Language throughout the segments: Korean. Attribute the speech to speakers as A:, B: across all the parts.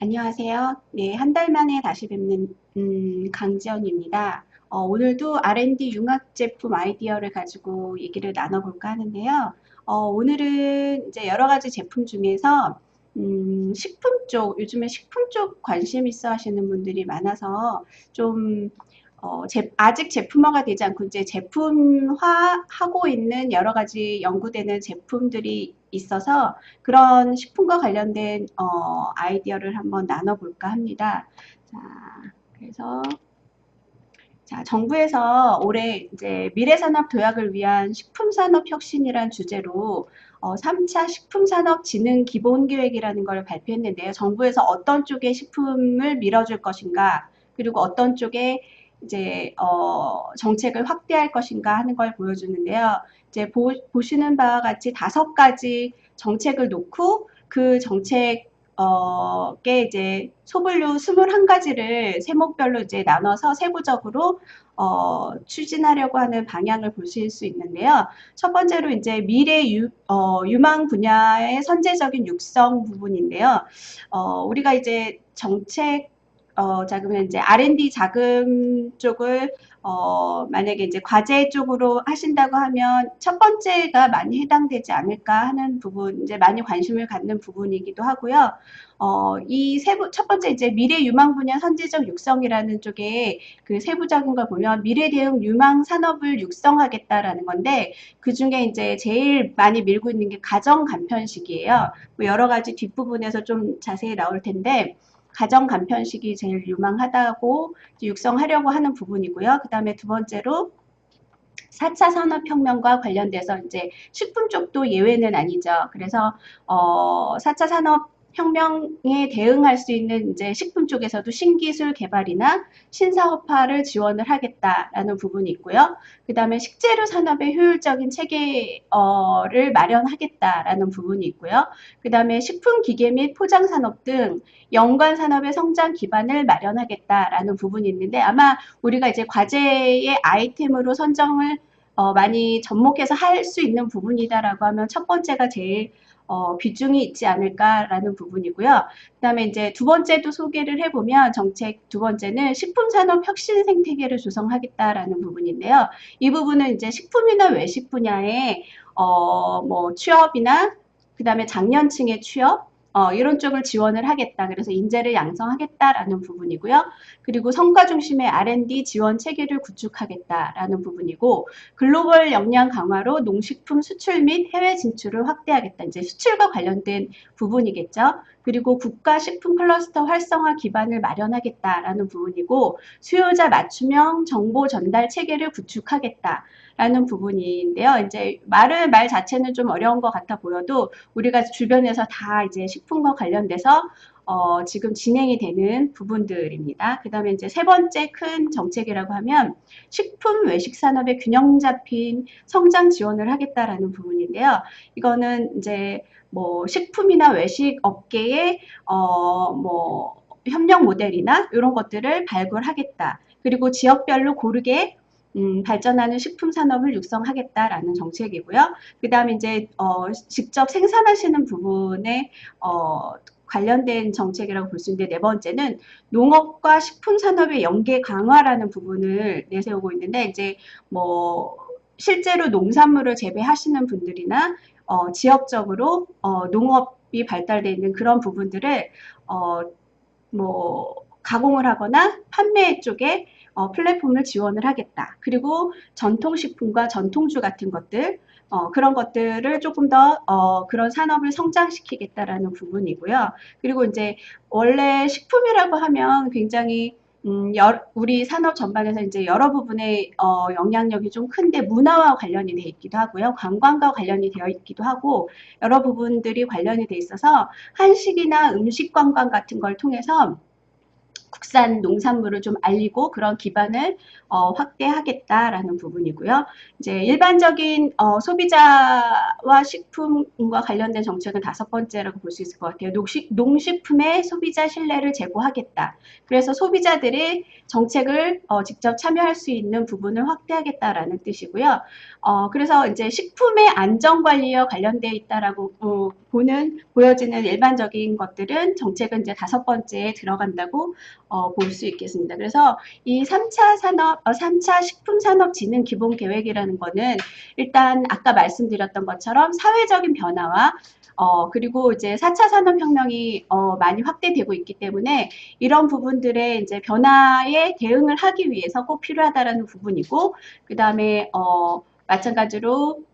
A: 안녕하세요. 네, 한 달 만에 다시 뵙는 강지연입니다. 오늘도 R&D 융합 제품 아이디어를 가지고 얘기를 나눠볼까 하는데요. 오늘은 이제 여러 가지 제품 중에서 식품 쪽, 요즘에 식품 쪽 관심 있어 하시는 분들이 많아서 좀 아직 제품화가 되지 않고 이제 제품화하고 있는 여러 가지 연구되는 제품들이 있어서 그런 식품과 관련된 아이디어를 한번 나눠볼까 합니다. 자, 그래서 정부에서 올해 이제 미래산업 도약을 위한 식품산업 혁신이란 주제로 3차 식품산업 진흥 기본계획이라는 걸 발표했는데요. 정부에서 어떤 쪽에 식품을 밀어줄 것인가, 그리고 어떤 쪽에 이제 정책을 확대할 것인가 하는 걸 보여주는데요. 이제 보시는 바와 같이 5가지 정책을 놓고 그 정책 게 이제 소분류 21가지를 세목별로 이제 나눠서 세부적으로 추진하려고 하는 방향을 보실 수 있는데요. 첫 번째로 이제 유망 분야의 선제적인 육성 부분인데요. 우리가 이제 정책 자금은 이제 R&D 자금 쪽을 만약에 이제 과제 쪽으로 하신다고 하면 첫 번째가 많이 해당되지 않을까 하는 부분, 이제 많이 관심을 갖는 부분이기도 하고요. 첫 번째 이제 미래 유망 분야 선제적 육성이라는 쪽에 그 세부적인 걸 보면 미래 대응 유망 산업을 육성하겠다라는 건데 그 중에 이제 제일 많이 밀고 있는 게 가정 간편식이에요. 뭐 여러 가지 뒷부분에서 좀 자세히 나올 텐데 가정 간편식이 제일 유망하다고 육성하려고 하는 부분이고요. 그 다음에 두 번째로 4차 산업혁명과 관련돼서 이제 식품 쪽도 예외는 아니죠. 그래서 4차 산업혁명에 대응할 수 있는 이제 식품 쪽에서도 신기술 개발이나 신사업화를 지원을 하겠다라는 부분이 있고요. 그 다음에 식재료 산업의 효율적인 체계를 마련하겠다라는 부분이 있고요. 그 다음에 식품 기계 및 포장 산업 등 연관 산업의 성장 기반을 마련하겠다라는 부분이 있는데 아마 우리가 이제 과제의 아이템으로 선정을 많이 접목해서 할 수 있는 부분이다라고 하면 첫 번째가 제일 비중이 있지 않을까라는 부분이고요. 그다음에 이제 두 번째도 소개를 해보면 정책 두 번째는 식품산업 혁신 생태계를 조성하겠다라는 부분인데요. 이 부분은 이제 식품이나 외식 분야에 뭐 취업이나 그다음에 장년층의 취업 이런 쪽을 지원을 하겠다. 그래서 인재를 양성하겠다라는 부분이고요. 그리고 성과 중심의 R&D 지원 체계를 구축하겠다라는 부분이고 글로벌 역량 강화로 농식품 수출 및 해외 진출을 확대하겠다. 이제 수출과 관련된 부분이겠죠. 그리고 국가 식품 클러스터 활성화 기반을 마련하겠다라는 부분이고 수요자 맞춤형 정보 전달 체계를 구축하겠다. 라는 부분인데요. 이제 말 자체는 좀 어려운 것 같아 보여도 우리가 주변에서 다 이제 식품과 관련돼서 지금 진행이 되는 부분들입니다. 그 다음에 이제 세 번째 큰 정책이라고 하면 식품 외식 산업의 균형 잡힌 성장 지원을 하겠다라는 부분인데요. 이거는 이제 뭐 식품이나 외식 업계의 뭐 협력 모델이나 이런 것들을 발굴하겠다. 그리고 지역별로 고르게 발전하는 식품 산업을 육성하겠다라는 정책이고요. 그 다음에 이제 직접 생산하시는 부분에 관련된 정책이라고 볼 수 있는데 네 번째는 농업과 식품 산업의 연계 강화라는 부분을 내세우고 있는데 이제 뭐 실제로 농산물을 재배하시는 분들이나 지역적으로 농업이 발달되어 있는 그런 부분들을 뭐 가공을 하거나 판매 쪽에 플랫폼을 지원을 하겠다. 그리고 전통식품과 전통주 같은 것들 그런 것들을 조금 더 그런 산업을 성장시키겠다라는 부분이고요. 그리고 이제 원래 식품이라고 하면 굉장히 우리 산업 전반에서 이제 여러 부분의 영향력이 좀 큰데 문화와 관련이 돼 있기도 하고요. 관광과 관련이 되어 있기도 하고 여러 부분들이 관련이 돼 있어서 한식이나 음식 관광 같은 걸 통해서 국산 농산물을 좀 알리고 그런 기반을 확대하겠다라는 부분이고요. 이제 일반적인 소비자와 식품과 관련된 정책은 다섯 번째라고 볼 수 있을 것 같아요. 농식품의 소비자 신뢰를 제고하겠다. 그래서 소비자들이 정책을 직접 참여할 수 있는 부분을 확대하겠다라는 뜻이고요. 그래서 이제 식품의 안전관리와 관련되어 있다라고 보여지는 일반적인 것들은 정책은 이제 다섯 번째에 들어간다고 볼 수 있겠습니다. 그래서 이 3차 식품산업진흥 기본계획이라는 거는 일단 아까 말씀드렸던 것처럼 사회적인 변화와 그리고 이제 4차 산업혁명이 많이 확대되고 있기 때문에 이런 부분들의 이제 변화에 대응을 하기 위해서 꼭 필요하다라는 부분이고, 그 다음에 마찬가지로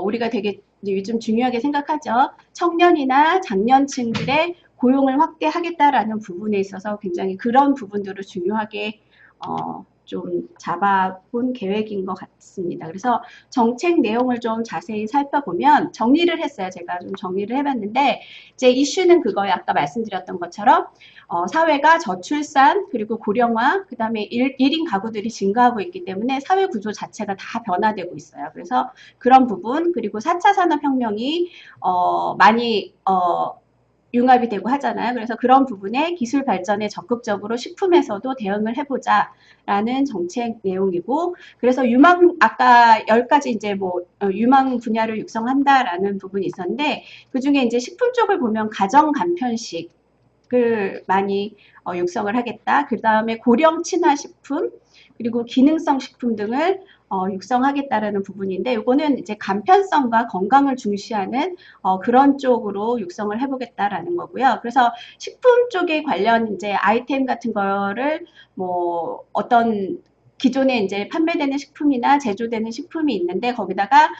A: 우리가 되게 요즘 중요하게 생각하죠. 청년이나 장년층들의 고용을 확대하겠다라는 부분에 있어서 굉장히 그런 부분들을 중요하게 좀 잡아본 계획인 것 같습니다. 그래서 정책 내용을 좀 자세히 살펴보면 정리를 했어요. 제가 좀 정리를 해봤는데 제 이슈는 그거예요. 아까 말씀드렸던 것처럼 사회가 저출산 그리고 고령화 그 다음에 1인 가구들이 증가하고 있기 때문에 사회 구조 자체가 다 변화되고 있어요. 그래서 그런 부분 그리고 4차 산업혁명이 많이 융합이 되고 하잖아요. 그래서 그런 부분에 기술 발전에 적극적으로 식품에서도 대응을 해보자라는 정책 내용이고, 그래서 아까 10가지 이제 유망 분야를 육성한다라는 부분이 있었는데, 그 중에 이제 식품 쪽을 보면 가정 간편식을 많이 육성을 하겠다. 그 다음에 고령 친화 식품, 그리고 기능성 식품 등을 육성하겠다라는 부분인데 이거는 이제 간편성과 건강을 중시하는 그런 쪽으로 육성을 해보겠다라는 거고요. 그래서 식품 쪽에 관련 이제 아이템 같은 거를 어떤 기존에 이제 판매되는 식품이나 제조되는 식품이 있는데 거기다가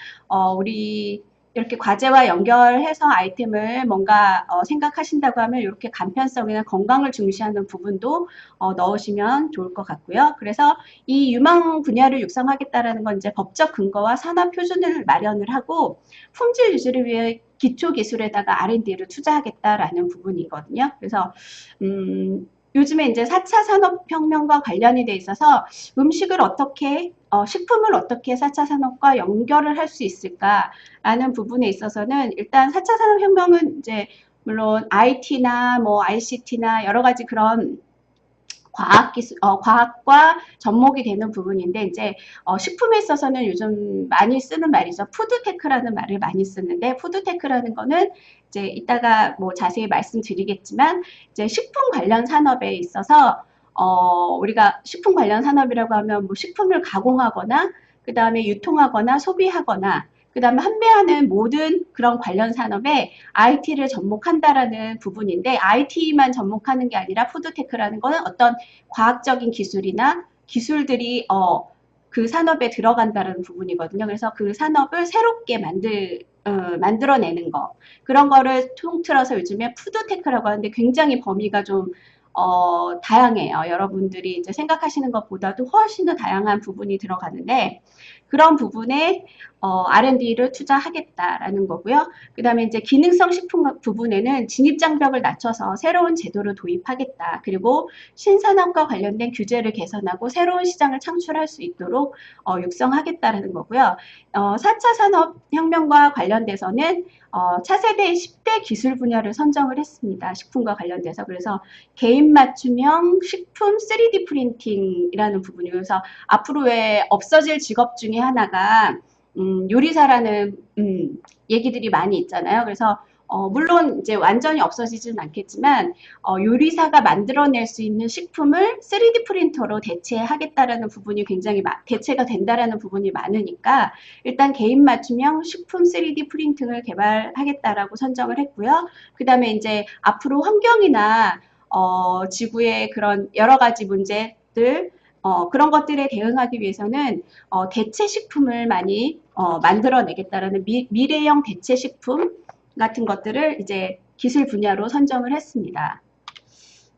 A: 우리 이렇게 과제와 연결해서 아이템을 뭔가 생각하신다고 하면 이렇게 간편성이나 건강을 중시하는 부분도 넣으시면 좋을 것 같고요. 그래서 이 유망 분야를 육성하겠다라는 건 이제 법적 근거와 산업 표준을 마련을 하고 품질 유지를 위해 기초 기술에다가 R&D를 투자하겠다라는 부분이거든요. 그래서 요즘에 이제 4차 산업혁명과 관련이 돼 있어서 음식을 식품을 어떻게 4차 산업과 연결을 할 수 있을까라는 부분에 있어서는 일단 4차 산업혁명은 이제 물론 IT나 ICT나 여러 가지 그런 과학과 접목이 되는 부분인데 이제 식품에 있어서는 요즘 많이 쓰는 말이죠. 푸드테크라는 말을 많이 쓰는데 푸드테크라는 거는 이제 이따가 자세히 말씀드리겠지만 이제 식품 관련 산업에 있어서 우리가 식품 관련 산업이라고 하면 식품을 가공하거나 그 다음에 유통하거나 소비하거나 그 다음에 판매하는 모든 그런 관련 산업에 IT를 접목한다라는 부분인데 IT만 접목하는 게 아니라 푸드테크라는 거는 어떤 과학적인 기술이나 기술들이 그 산업에 들어간다는 부분이거든요. 그래서 그 산업을 새롭게 만들어내는 거. 그런 거를 통틀어서 요즘에 푸드테크라고 하는데 굉장히 범위가 좀 다양해요. 여러분들이 이제 생각하시는 것보다도 훨씬 더 다양한 부분이 들어가는데 그런 부분에 R&D를 투자하겠다라는 거고요. 그 다음에 이제 기능성 식품 부분에는 진입장벽을 낮춰서 새로운 제도를 도입하겠다. 그리고 신산업과 관련된 규제를 개선하고 새로운 시장을 창출할 수 있도록 육성하겠다라는 거고요. 4차 산업혁명과 관련돼서는 차세대 10대 기술 분야를 선정을 했습니다. 식품과 관련돼서. 그래서 개인 맞춤형 식품 3D 프린팅이라는 부분이에요. 그래서 앞으로 왜 없어질 직업 중에 하나가 요리사라는 얘기들이 많이 있잖아요. 그래서 물론 이제 완전히 없어지지는 않겠지만 요리사가 만들어낼 수 있는 식품을 3D 프린터로 대체하겠다라는 부분이 굉장히 대체가 된다라는 부분이 많으니까 일단 개인 맞춤형 식품 3D 프린팅을 개발하겠다라고 선정을 했고요. 그 다음에 이제 앞으로 환경이나 지구의 그런 여러 가지 문제들 그런 것들에 대응하기 위해서는 대체 식품을 많이 만들어내겠다라는 미래형 대체 식품 같은 것들을 이제 기술 분야로 선정을 했습니다.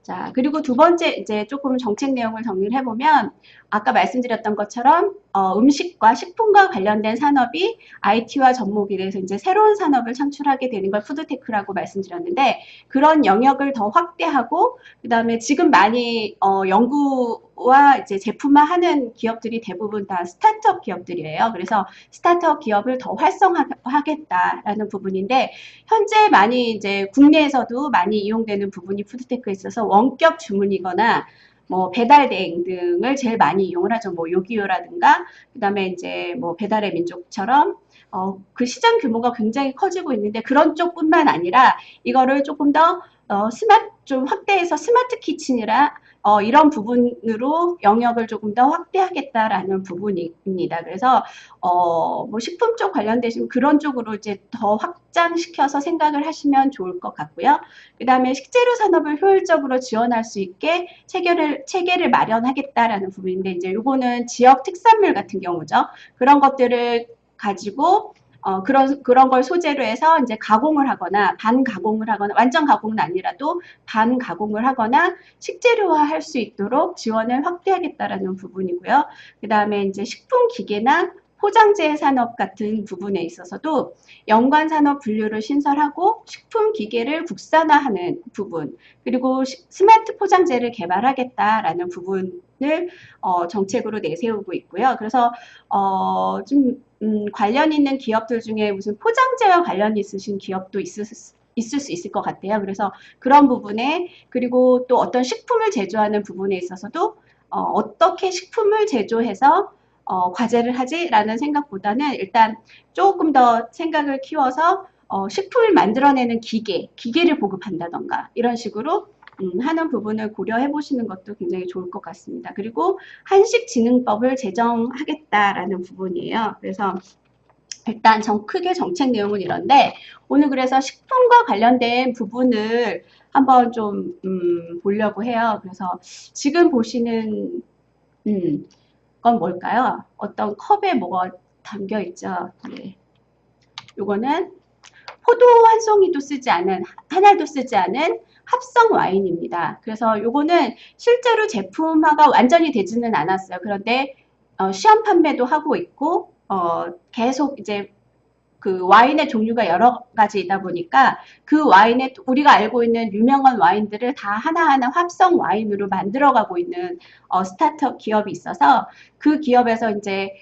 A: 자, 그리고 두 번째 이제 조금 정책 내용을 정리를 해보면 아까 말씀드렸던 것처럼 음식과 식품과 관련된 산업이 IT와 접목이 돼서 이제 새로운 산업을 창출하게 되는 걸 푸드테크라고 말씀드렸는데 그런 영역을 더 확대하고 그다음에 지금 많이 연구와 이제 제품화하는 기업들이 대부분 다 스타트업 기업들이에요. 그래서 스타트업 기업을 더 활성화하겠다라는 부분인데 현재 많이 이제 국내에서도 많이 이용되는 부분이 푸드테크에 있어서 원격 주문이거나 뭐 배달 대행 등을 제일 많이 이용을 하죠. 뭐 요기요라든가 그다음에 이제 뭐 배달의 민족처럼 그 시장 규모가 굉장히 커지고 있는데 그런 쪽뿐만 아니라 이거를 조금 더 좀 확대해서 스마트 키친이라 이런 부분으로 영역을 조금 더 확대하겠다라는 부분입니다. 그래서 뭐 식품 쪽 관련되신 그런 쪽으로 이제 더 확장시켜서 생각을 하시면 좋을 것 같고요. 그 다음에 식재료 산업을 효율적으로 지원할 수 있게 체계를 마련하겠다라는 부분인데 이제 요거는 지역 특산물 같은 경우죠. 그런 것들을 가지고 그런 걸 소재로 해서 이제 가공을 하거나 반가공을 하거나 완전 가공은 아니라도 반가공을 하거나 식재료화 할 수 있도록 지원을 확대하겠다라는 부분이고요. 그 다음에 이제 식품 기계나 포장재 산업 같은 부분에 있어서도 연관 산업 분류를 신설하고 식품 기계를 국산화하는 부분 그리고 스마트 포장재를 개발하겠다라는 부분을 정책으로 내세우고 있고요. 그래서 좀 관련 있는 기업들 중에 무슨 포장재와 관련 있으신 기업도 있을 수 있을 것 같아요. 그래서 그런 부분에 그리고 또 어떤 식품을 제조하는 부분에 있어서도 어떻게 식품을 제조해서 과제를 하지라는 생각보다는 일단 조금 더 생각을 키워서 식품을 만들어내는 기계를 보급한다던가 이런 식으로 하는 부분을 고려해 보시는 것도 굉장히 좋을 것 같습니다. 그리고 한식진흥법을 제정하겠다라는 부분이에요. 그래서 일단 크게 정책 내용은 이런데 오늘 그래서 식품과 관련된 부분을 한번 좀 보려고 해요. 그래서 지금 보시는 건 뭘까요? 어떤 컵에 뭐가 담겨 있죠. 네. 요거는 포도 한 송이도 쓰지 않은 하나도 쓰지 않은 합성 와인입니다. 그래서 요거는 실제로 제품화가 완전히 되지는 않았어요. 그런데 시험 판매도 하고 있고 계속 이제 그 와인의 종류가 여러 가지이다 보니까 그 와인에 우리가 알고 있는 유명한 와인들을 다 하나하나 합성 와인으로 만들어가고 있는 스타트업 기업이 있어서 그 기업에서 이제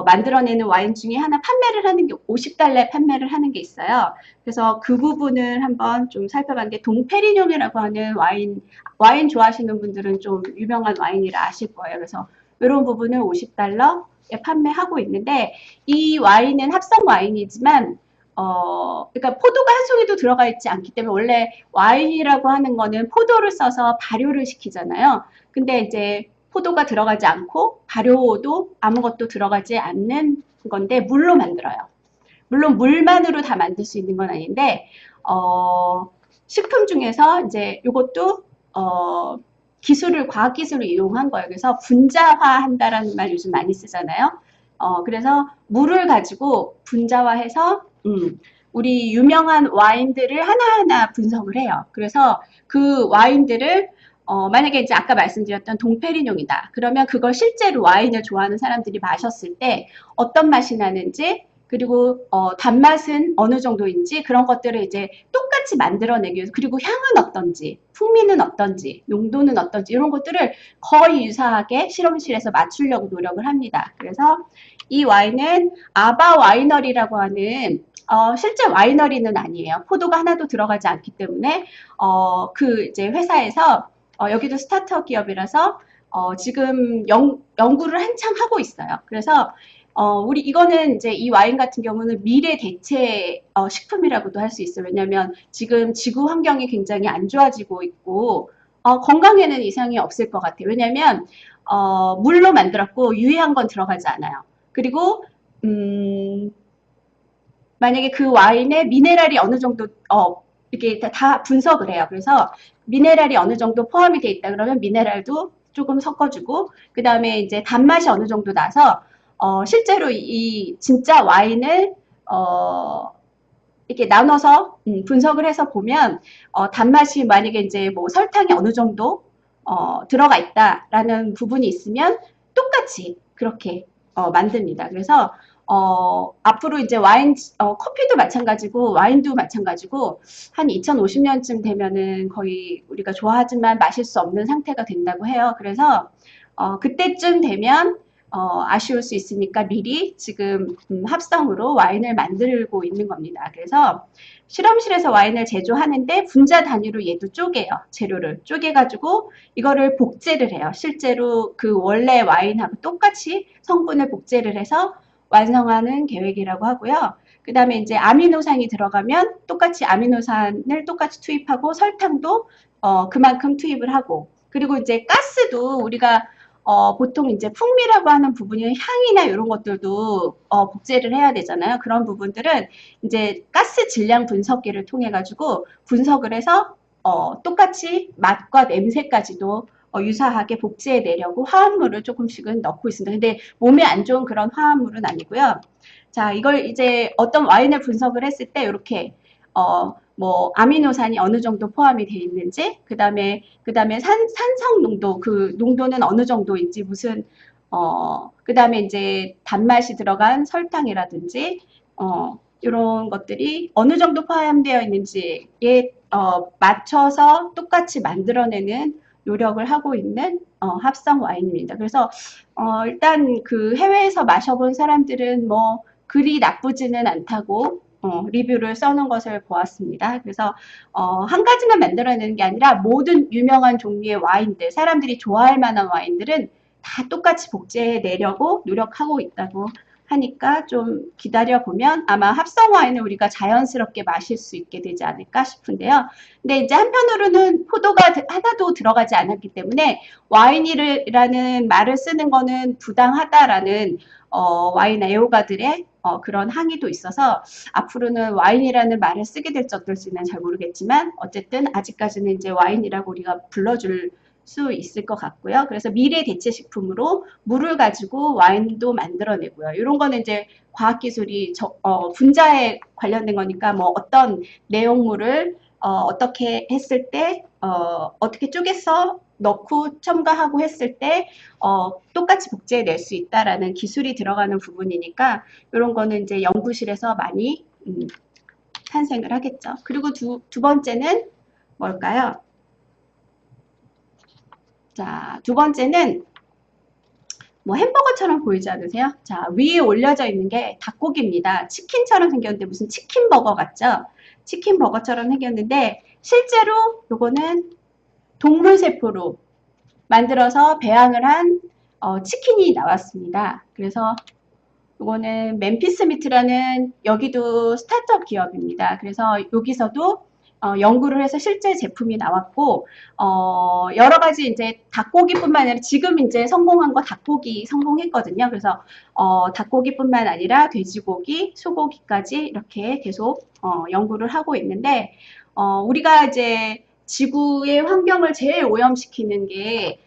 A: 만들어내는 와인 중에 하나 판매를 하는 게 $50에 판매를 하는 게 있어요. 그래서 그 부분을 한번 좀 살펴봤는데 동페리뇽이라고 하는 와인 좋아하시는 분들은 좀 유명한 와인이라 아실 거예요. 그래서 이런 부분을 $50에 판매하고 있는데 이 와인은 합성 와인이지만 그러니까 포도가 한 송이도 들어가 있지 않기 때문에 원래 와인이라고 하는 거는 포도를 써서 발효를 시키잖아요. 근데 이제 포도가 들어가지 않고 발효도 아무것도 들어가지 않는 건데 물로 만들어요. 물론 물만으로 다 만들 수 있는 건 아닌데 식품 중에서 이제 이것도 과학 기술을 이용한 거예요. 그래서 분자화한다라는 말 요즘 많이 쓰잖아요. 그래서 물을 가지고 분자화해서 우리 유명한 와인들을 하나하나 분석을 해요. 그래서 그 와인들을 만약에 이제 아까 말씀드렸던 동페리뇽이다. 그러면 그걸 실제로 와인을 좋아하는 사람들이 마셨을 때 어떤 맛이 나는지 그리고 단맛은 어느 정도인지 그런 것들을 이제 똑같이 만들어내기 위해서 그리고 향은 어떤지 풍미는 어떤지 농도는 어떤지 이런 것들을 거의 유사하게 실험실에서 맞추려고 노력을 합니다. 그래서 이 와인은 아바 와이너리라고 하는 실제 와이너리는 아니에요. 포도가 하나도 들어가지 않기 때문에 그 이제 회사에서 여기도 스타트업 기업이라서 지금 연구를 한창 하고 있어요. 그래서 이거는 이제 이 와인 같은 경우는 미래 대체 식품이라고도 할 수 있어요. 왜냐하면 지금 지구 환경이 굉장히 안 좋아지고 있고 건강에는 이상이 없을 것 같아요. 왜냐하면 물로 만들었고 유해한 건 들어가지 않아요. 그리고 만약에 그 와인에 미네랄이 어느 정도 이렇게 다 분석을 해요. 그래서 미네랄이 어느 정도 포함이 돼 있다 그러면 미네랄도 조금 섞어주고 그 다음에 이제 단맛이 어느 정도 나서 실제로 이 진짜 와인을 이렇게 나눠서 분석을 해서 보면 단맛이 만약에 이제 뭐 설탕이 어느 정도 들어가 있다라는 부분이 있으면 똑같이 그렇게 만듭니다. 그래서 앞으로 이제 커피도 마찬가지고 와인도 마찬가지고 한 2050년쯤 되면은 거의 우리가 좋아하지만 마실 수 없는 상태가 된다고 해요. 그래서 그때쯤 되면 아쉬울 수 있으니까 미리 지금 합성으로 와인을 만들고 있는 겁니다. 그래서 실험실에서 와인을 제조하는데 분자 단위로 얘도 쪼개요. 재료를 쪼개가지고 이거를 복제를 해요. 실제로 그 원래 와인하고 똑같이 성분을 복제를 해서 완성하는 계획이라고 하고요. 그 다음에 이제 아미노산이 들어가면 똑같이 아미노산을 똑같이 투입하고 설탕도 그만큼 투입을 하고 그리고 이제 가스도 우리가 보통 이제 풍미라고 하는 부분이 향이나 이런 것들도 복제를 해야 되잖아요. 그런 부분들은 이제 가스 질량 분석기를 통해 가지고 분석을 해서 똑같이 맛과 냄새까지도 유사하게 복제해 내려고 화합물을 조금씩은 넣고 있습니다. 근데 몸에 안 좋은 그런 화합물은 아니고요. 자, 이걸 이제 어떤 와인을 분석을 했을 때 이렇게 뭐 아미노산이 어느 정도 포함이 되어 있는지, 그다음에 산성 농도, 그 농도는 어느 정도인지, 무슨 그다음에 이제 단맛이 들어간 설탕이라든지 이런 것들이 어느 정도 포함되어 있는지에 맞춰서 똑같이 만들어내는 노력을 하고 있는 합성 와인입니다. 그래서 일단 그 해외에서 마셔본 사람들은 뭐 그리 나쁘지는 않다고 리뷰를 써놓은 것을 보았습니다. 그래서 한 가지만 만들어내는 게 아니라 모든 유명한 종류의 와인들, 사람들이 좋아할 만한 와인들은 다 똑같이 복제해 내려고 노력하고 있다고 하니까 좀 기다려보면 아마 합성 와인을 우리가 자연스럽게 마실 수 있게 되지 않을까 싶은데요. 근데 이제 한편으로는 포도가 하나도 들어가지 않았기 때문에 와인이라는 말을 쓰는 거는 부당하다라는 와인 애호가들의 그런 항의도 있어서 앞으로는 와인이라는 말을 쓰게 될지 어떨지는 잘 모르겠지만 어쨌든 아직까지는 이제 와인이라고 우리가 불러줄 수 있을 것 같고요. 그래서 미래 대체 식품으로 물을 가지고 와인도 만들어내고요. 이런 거는 이제 과학기술이 분자에 관련된 거니까 뭐 어떤 내용물을 어떻게 했을 때 어떻게 쪼개서 넣고 첨가하고 했을 때 똑같이 복제해 낼 수 있다라는 기술이 들어가는 부분이니까 이런 거는 이제 연구실에서 많이 탄생을 하겠죠. 그리고 두 번째는 뭘까요? 자, 두 번째는 뭐 햄버거처럼 보이지 않으세요? 자, 위에 올려져 있는 게 닭고기입니다. 치킨처럼 생겼는데 무슨 치킨 버거 같죠? 치킨 버거처럼 생겼는데 실제로 요거는 동물 세포로 만들어서 배양을 한 치킨이 나왔습니다. 그래서 이거는 멤피스 미트라는 여기도 스타트업 기업입니다. 그래서 여기서도 연구를 해서 실제 제품이 나왔고 여러 가지 이제 닭고기뿐만 아니라 지금 이제 성공한 거 닭고기 성공했거든요. 그래서 닭고기뿐만 아니라 돼지고기, 소고기까지 이렇게 계속 연구를 하고 있는데 우리가 이제 지구의 환경을 제일 오염시키는 게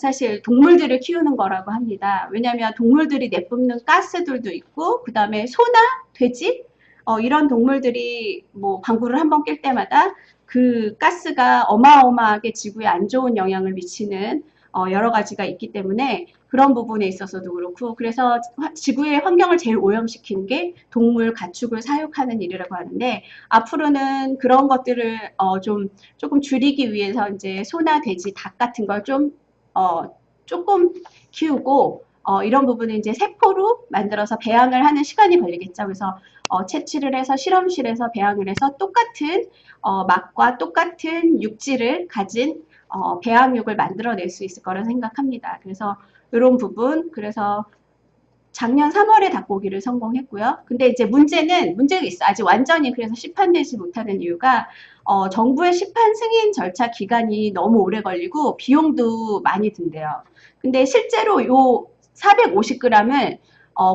A: 사실 동물들을 키우는 거라고 합니다. 왜냐하면 동물들이 내뿜는 가스들도 있고 그 다음에 소나 돼지 이런 동물들이 뭐 방구를 한번 낄 때마다 그 가스가 어마어마하게 지구에 안 좋은 영향을 미치는 여러 가지가 있기 때문에 그런 부분에 있어서도 그렇고 그래서 지구의 환경을 제일 오염시키는 게 동물 가축을 사육하는 일이라고 하는데 앞으로는 그런 것들을 조금 줄이기 위해서 이제 소나 돼지, 닭 같은 걸 좀 조금 키우고 이런 부분은 이제 세포로 만들어서 배양을 하는 시간이 걸리겠죠. 그래서 채취를 해서 실험실에서 배양을 해서 똑같은 맛과 똑같은 육질을 가진 배양육을 만들어낼 수 있을 거라 생각합니다. 그래서 이런 부분, 그래서 작년 3월에 닭고기를 성공했고요. 근데 이제 문제가 있어. 아직 완전히 그래서 시판되지 못하는 이유가 정부의 시판 승인 절차 기간이 너무 오래 걸리고 비용도 많이 든대요. 근데 실제로 요 450g을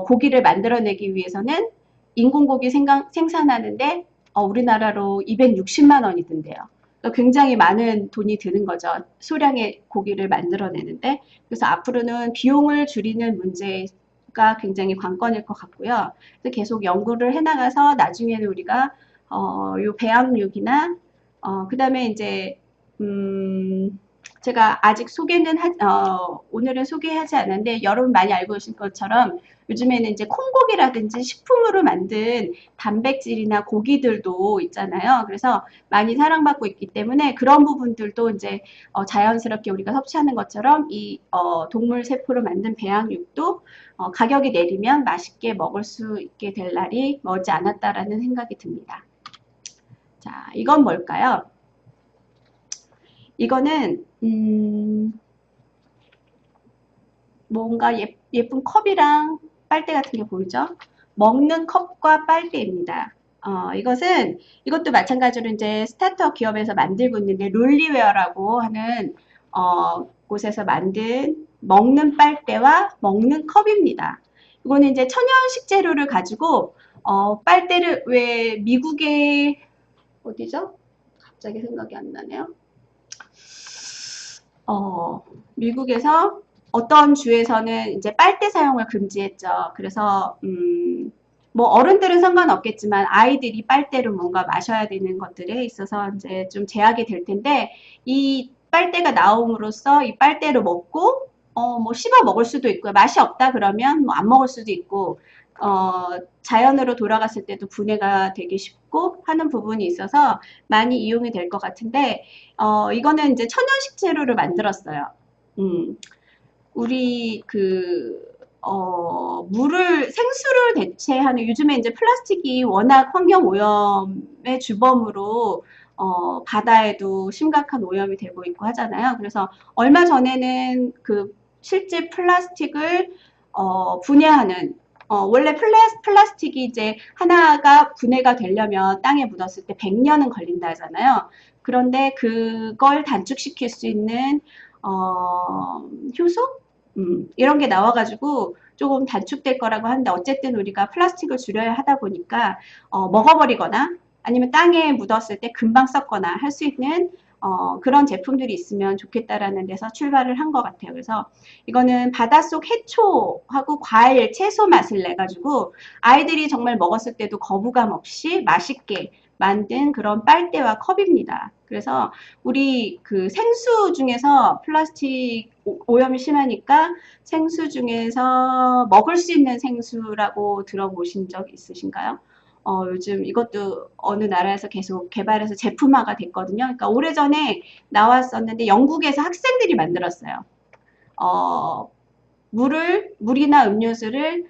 A: 고기를 만들어내기 위해서는 인공고기 생산하는데 우리나라로 260만 원이 든대요. 그러니까 굉장히 많은 돈이 드는 거죠. 소량의 고기를 만들어내는데. 그래서 앞으로는 비용을 줄이는 문제에 굉장히 관건일 것 같고요. 그래서 계속 연구를 해나가서 나중에는 우리가 요 배양육이나 그다음에 이제 제가 아직 오늘은 소개하지 않았는데 여러분 많이 알고 계신 것처럼 요즘에는 이제 콩고기라든지 식품으로 만든 단백질이나 고기들도 있잖아요. 그래서 많이 사랑받고 있기 때문에 그런 부분들도 이제 자연스럽게 우리가 섭취하는 것처럼 이 동물 세포로 만든 배양육도 가격이 내리면 맛있게 먹을 수 있게 될 날이 머지 않았다라는 생각이 듭니다. 자, 이건 뭘까요? 이거는 뭔가 예쁜 컵이랑 빨대 같은 게 보이죠? 먹는 컵과 빨대입니다. 이것도 마찬가지로 이제 스타트업 기업에서 만들고 있는데 롤리웨어라고 하는 곳에서 만든 먹는 빨대와 먹는 컵입니다. 이거는 이제 천연식 재료를 가지고 빨대를 왜 미국의 어디죠? 갑자기 생각이 안 나네요. 미국에서 어떤 주에서는 이제 빨대 사용을 금지했죠. 그래서 뭐 어른들은 상관없겠지만 아이들이 빨대로 뭔가 마셔야 되는 것들에 있어서 이제 좀 제약이 될 텐데 이 빨대가 나옴으로써 이 빨대로 먹고 뭐 씹어 먹을 수도 있고요. 맛이 없다 그러면 뭐 안 먹을 수도 있고 자연으로 돌아갔을 때도 분해가 되기 쉽고 하는 부분이 있어서 많이 이용이 될 것 같은데 이거는 이제 천연식 재료를 만들었어요. 우리 생수를 대체하는, 요즘에 이제 플라스틱이 워낙 환경 오염의 주범으로, 바다에도 심각한 오염이 되고 있고 하잖아요. 그래서 얼마 전에는 실제 플라스틱을, 분해하는, 원래 플라스틱이 이제 하나가 분해가 되려면 땅에 묻었을 때 100년은 걸린다 하잖아요. 그런데 그걸 단축시킬 수 있는 효소? 이런 게 나와가지고 조금 단축될 거라고 하는데 어쨌든 우리가 플라스틱을 줄여야 하다 보니까 먹어버리거나 아니면 땅에 묻었을 때 금방 썩거나 할 수 있는 그런 제품들이 있으면 좋겠다라는 데서 출발을 한 것 같아요. 그래서 이거는 바닷속 해초하고 과일, 채소 맛을 내가지고 아이들이 정말 먹었을 때도 거부감 없이 맛있게 만든 그런 빨대와 컵입니다. 그래서 우리 생수 중에서 플라스틱 오염이 심하니까 생수 중에서 먹을 수 있는 생수라고 들어보신 적 있으신가요? 요즘 이것도 어느 나라에서 계속 개발해서 제품화가 됐거든요. 그러니까 오래전에 나왔었는데 영국에서 학생들이 만들었어요. 물이나 음료수를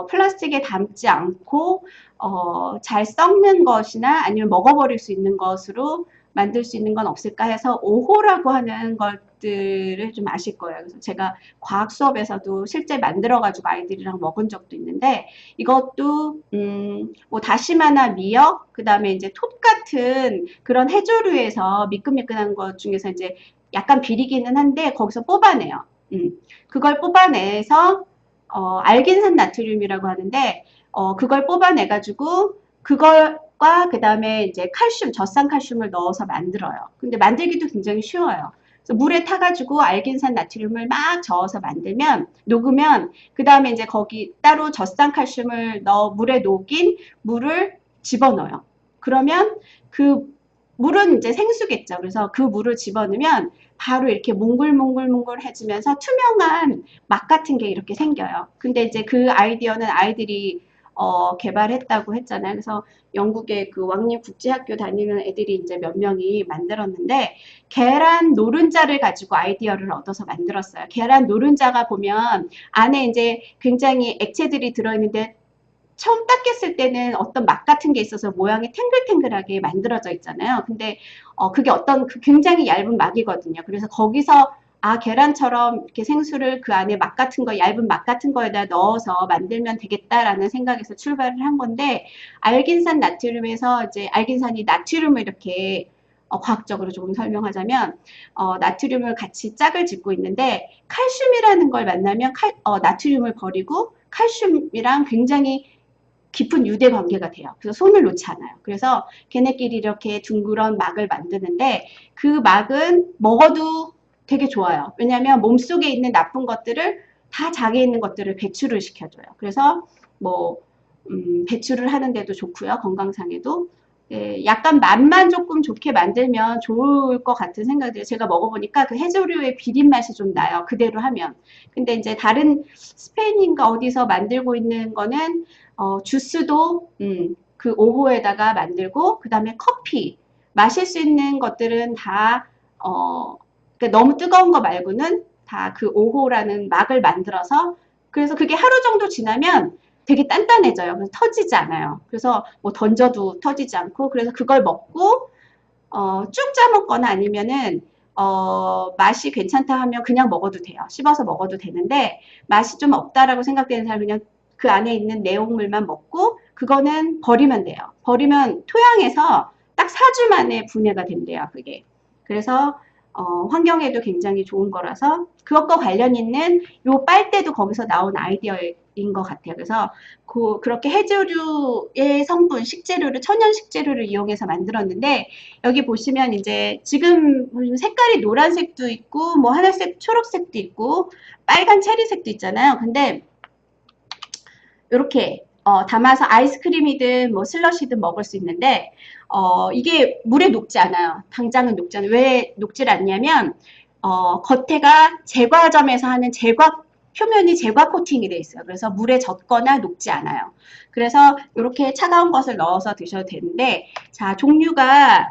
A: 플라스틱에 담지 않고 잘 썩는 것이나 아니면 먹어버릴 수 있는 것으로 만들 수 있는 건 없을까 해서 오호라고 하는 것들을 좀 아실 거예요. 그래서 제가 과학 수업에서도 실제 만들어가지고 아이들이랑 먹은 적도 있는데 이것도 뭐 다시마나 미역, 그 다음에 이제 톳 같은 그런 해조류에서 미끈미끈한 것 중에서 이제 약간 비리기는 한데 거기서 뽑아내요. 그걸 뽑아내서 알긴산 나트륨이라고 하는데 그걸 뽑아내가지고 그걸과 그 다음에 이제 칼슘, 젖산 칼슘을 넣어서 만들어요. 근데 만들기도 굉장히 쉬워요. 그래서 물에 타가지고 알긴산 나트륨을 막 저어서 녹으면 그 다음에 이제 거기 따로 젖산 칼슘을 물에 녹인 물을 집어넣어요. 그러면 그 물은 이제 생수겠죠. 그래서 그 물을 집어넣으면 바로 이렇게 몽글몽글몽글해지면서 투명한 막 같은 게 이렇게 생겨요. 근데 이제 그 아이디어는 아이들이 개발했다고 했잖아요. 그래서 영국의 왕립국제학교 다니는 애들이 이제 몇 명이 만들었는데 계란 노른자를 가지고 아이디어를 얻어서 만들었어요. 계란 노른자가 보면 안에 이제 굉장히 액체들이 들어있는데 처음 딱 깼을 때는 어떤 막 같은 게 있어서 모양이 탱글탱글하게 만들어져 있잖아요. 근데 그게 굉장히 얇은 막이거든요. 그래서 거기서 계란처럼 이렇게 생수를 그 안에 막 같은 거, 얇은 막 같은 거에다 넣어서 만들면 되겠다라는 생각에서 출발을 한 건데 알긴산 나트륨에서 이제 알긴산이 나트륨을 이렇게 과학적으로 조금 설명하자면 나트륨을 같이 짝을 짓고 있는데 칼슘이라는 걸 만나면 나트륨을 버리고 칼슘이랑 굉장히 깊은 유대 관계가 돼요. 그래서 손을 놓지 않아요. 그래서 걔네끼리 이렇게 둥그런 막을 만드는데 그 막은 먹어도 되게 좋아요. 왜냐하면 몸속에 있는 나쁜 것들을 다 장에 있는 것들을 배출을 시켜줘요. 그래서 뭐 배출을 하는데도 좋고요. 건강상에도. 예, 약간 맛만 조금 좋게 만들면 좋을 것 같은 생각이 제가 먹어보니까 그 해조류의 비린 맛이 좀 나요. 그대로 하면. 근데 이제 다른 스페인인가 어디서 만들고 있는 거는 주스도 그 오호에다가 만들고 그 다음에 커피 마실 수 있는 것들은 다 그러니까 너무 뜨거운 거 말고는 다 그 오호라는 막을 만들어서 그래서 그게 하루 정도 지나면 되게 단단해져요. 그래서 터지지 않아요. 그래서 뭐 던져도 터지지 않고 그래서 그걸 먹고 쭉 짜먹거나 아니면은 맛이 괜찮다 하면 그냥 먹어도 돼요. 씹어서 먹어도 되는데 맛이 좀 없다라고 생각되는 사람은 그냥 그 안에 있는 내용물만 먹고 그거는 버리면 돼요. 버리면 토양에서 딱 4주 만에 분해가 된대요. 그게. 그래서 환경에도 굉장히 좋은 거라서 그것과 관련 있는 요 빨대도 거기서 나온 아이디어인 것 같아요. 그래서 그렇게 해조류의 성분, 식재료를 천연 식재료를 이용해서 만들었는데 여기 보시면 이제 지금 색깔이 노란색도 있고 뭐 하늘색, 초록색도 있고 빨간 체리색도 있잖아요. 근데 이렇게 담아서 아이스크림이든 뭐 슬러시든 먹을 수 있는데 이게 물에 녹지 않아요. 당장은 녹지 않아요. 왜 녹질 않냐면 겉에가 제과점에서 하는 표면이 제과 코팅이 돼 있어요. 그래서 물에 젖거나 녹지 않아요. 그래서 이렇게 차가운 것을 넣어서 드셔도 되는데 자 종류가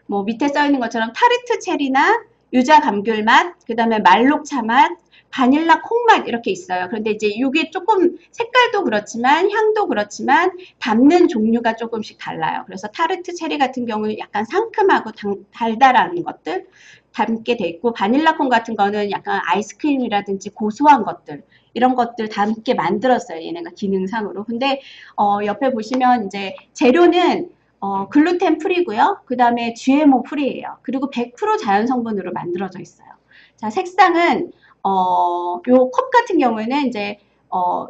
A: 뭐 밑에 써 있는 것처럼 타르트 체리나 유자 감귤 맛, 그 다음에 말록차 맛, 바닐라 콩맛 이렇게 있어요. 그런데 이제 이게 조금 색깔도 그렇지만 향도 그렇지만 담는 종류가 조금씩 달라요. 그래서 타르트 체리 같은 경우는 약간 상큼하고 달달한 것들 담게 돼 있고 바닐라 콩 같은 거는 약간 아이스크림이라든지 고소한 것들 이런 것들 담게 만들었어요. 얘네가 기능상으로. 근데 옆에 보시면 이제 재료는 글루텐 프리고요. 그 다음에 GMO 프리예요. 그리고 100% 자연 성분으로 만들어져 있어요. 자, 색상은 요 컵 같은 경우에는 이제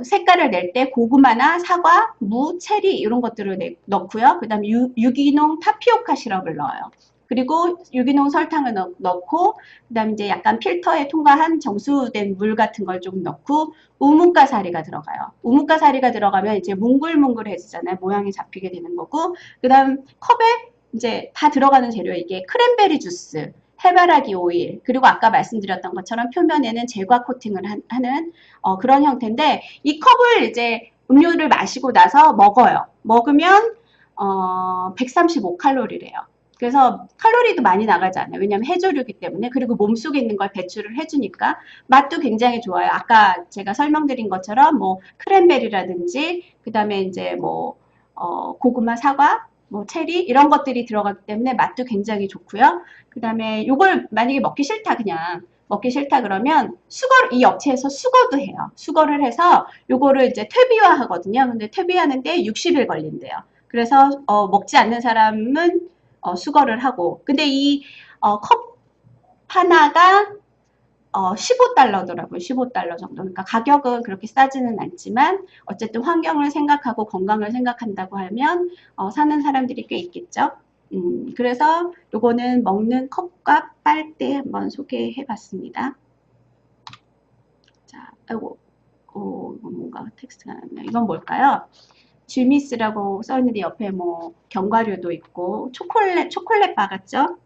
A: 색깔을 낼 때 고구마나 사과, 무, 체리 이런 것들을 넣고요. 그 다음에 유기농 타피오카 시럽을 넣어요. 그리고 유기농 설탕을 넣고 그 다음에 이제 약간 필터에 통과한 정수된 물 같은 걸 좀 넣고 우뭇가사리가 들어가요. 우뭇가사리가 들어가면 이제 뭉글뭉글해지잖아요. 모양이 잡히게 되는 거고 그 다음 컵에 이제 다 들어가는 재료 이게 크랜베리 주스 해바라기 오일 그리고 아까 말씀드렸던 것처럼 표면에는 제과 코팅을 하는 그런 형태인데 이 컵을 이제 음료를 마시고 나서 먹어요. 먹으면 135칼로리래요. 그래서 칼로리도 많이 나가지 않아요. 왜냐하면 해조류이기 때문에 그리고 몸속에 있는 걸 배출을 해주니까 맛도 굉장히 좋아요. 아까 제가 설명드린 것처럼 뭐 크랜베리라든지 그 다음에 이제 뭐 고구마, 사과 뭐 체리 이런 것들이 들어가기 때문에 맛도 굉장히 좋고요. 그 다음에 요걸 만약에 먹기 싫다 그냥 먹기 싫다 그러면 이 업체에서 수거도 해요. 수거를 해서 요거를 이제 퇴비화 하거든요. 근데 퇴비하는데 60일 걸린대요. 그래서 먹지 않는 사람은 수거를 하고 근데 이 컵 하나가 15달러더라고요. 15달러 정도. 그러니까 가격은 그렇게 싸지는 않지만 어쨌든 환경을 생각하고 건강을 생각한다고 하면 사는 사람들이 꽤 있겠죠. 그래서 요거는 먹는 컵과 빨대 한번 소개해 봤습니다. 자, 아이고, 뭔가 텍스트가 나왔네요. 이건 뭘까요? 쥐미스라고 써있는데 옆에 뭐 견과류도 있고 초콜릿 바 같죠?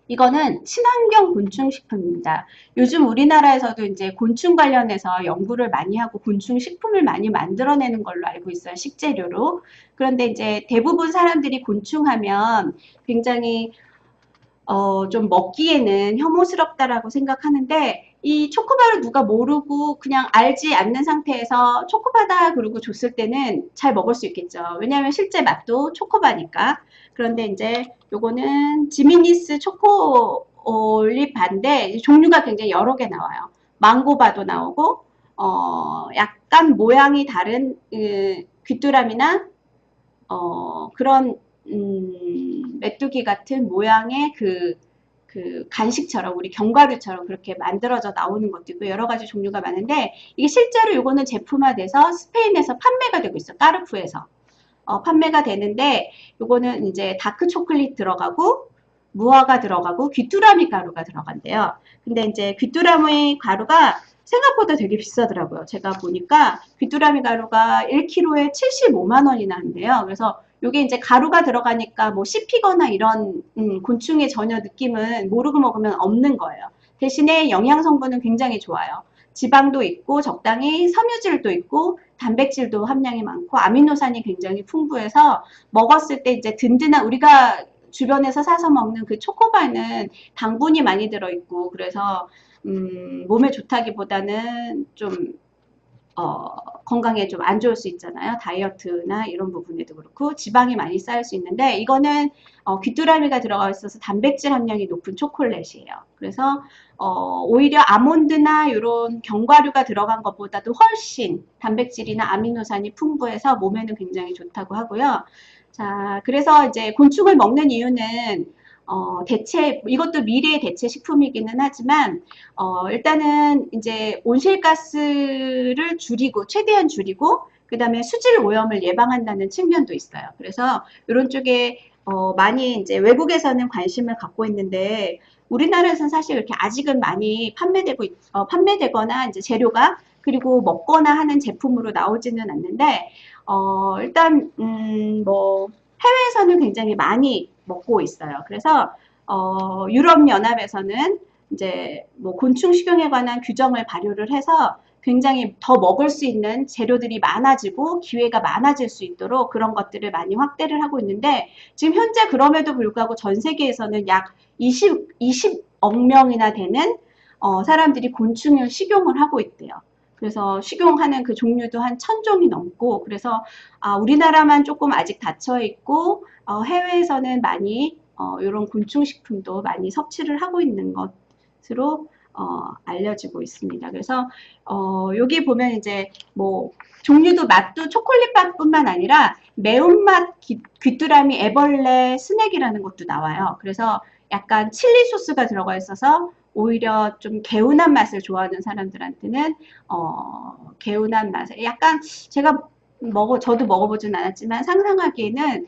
A: 이거는 친환경 곤충식품입니다. 요즘 우리나라에서도 이제 곤충 관련해서 연구를 많이 하고 곤충 식품을 많이 만들어내는 걸로 알고 있어요. 식재료로. 그런데 이제 대부분 사람들이 곤충 하면 굉장히 좀 먹기에는 혐오스럽다라고 생각하는데 이 초코바를 누가 모르고 그냥 알지 않는 상태에서 초코바다 그러고 줬을 때는 잘 먹을 수 있겠죠. 왜냐하면 실제 맛도 초코바니까. 그런데 이제 요거는 지미니스 초콜릿 바인데 종류가 굉장히 여러 개 나와요. 망고바도 나오고 약간 모양이 다른 귀뚜라미나 그런 메뚜기 같은 모양의 그 간식처럼 우리 견과류처럼 그렇게 만들어져 나오는 것도 있고 여러 가지 종류가 많은데 이게 실제로 요거는 제품화돼서 스페인에서 판매가 되고 있어. 까르푸에서 판매가 되는데 요거는 이제 다크 초콜릿 들어가고 무화과 들어가고 귀뚜라미 가루가 들어간대요. 근데 이제 귀뚜라미 가루가 생각보다 되게 비싸더라고요. 제가 보니까 귀뚜라미 가루가 1kg에 75만 원이나 한대요. 그래서 이게 이제 가루가 들어가니까 뭐 씹히거나 이런 곤충의 전혀 느낌은 모르고 먹으면 없는 거예요. 대신에 영양 성분은 굉장히 좋아요. 지방도 있고 적당히 섬유질도 있고 단백질도 함량이 많고 아미노산이 굉장히 풍부해서 먹었을 때 이제 든든한 우리가 주변에서 사서 먹는 그 초코바는 당분이 많이 들어있고 그래서 몸에 좋다기보다는 좀 건강에 좀 안 좋을 수 있잖아요. 다이어트나 이런 부분에도 그렇고 지방이 많이 쌓일 수 있는데 이거는 귀뚜라미가 들어가 있어서 단백질 함량이 높은 초콜릿이에요. 그래서 오히려 아몬드나 이런 견과류가 들어간 것보다도 훨씬 단백질이나 아미노산이 풍부해서 몸에는 굉장히 좋다고 하고요. 자, 그래서 이제 곤충을 먹는 이유는 대체 이것도 미래의 대체 식품이기는 하지만 일단은 이제 온실가스를 줄이고 최대한 줄이고 그다음에 수질 오염을 예방한다는 측면도 있어요. 그래서 이런 쪽에 많이 이제 외국에서는 관심을 갖고 있는데 우리나라에서는 사실 이렇게 아직은 많이 판매되거나 이제 재료가 그리고 먹거나 하는 제품으로 나오지는 않는데 일단 뭐 해외에서는 굉장히 많이 먹고 있어요. 그래서 유럽연합에서는 이제 뭐 곤충 식용에 관한 규정을 발효를 해서 굉장히 더 먹을 수 있는 재료들이 많아지고 기회가 많아질 수 있도록 그런 것들을 많이 확대를 하고 있는데 지금 현재 그럼에도 불구하고 전 세계에서는 약 20억 명이나 되는 사람들이 곤충을 식용을 하고 있대요. 그래서 식용하는 그 종류도 한 1000종이 넘고 그래서 우리나라만 조금 아직 닫혀 있고 해외에서는 많이 이런 곤충식품도 많이 섭취를 하고 있는 것으로 알려지고 있습니다. 그래서 여기 보면 이제 뭐 종류도 맛도 초콜릿맛뿐만 아니라 매운맛 귀뚜라미 애벌레 스낵이라는 것도 나와요. 그래서 약간 칠리 소스가 들어가 있어서 오히려 좀 개운한 맛을 좋아하는 사람들한테는 개운한 맛에 약간 제가 저도 먹어보진 않았지만 상상하기에는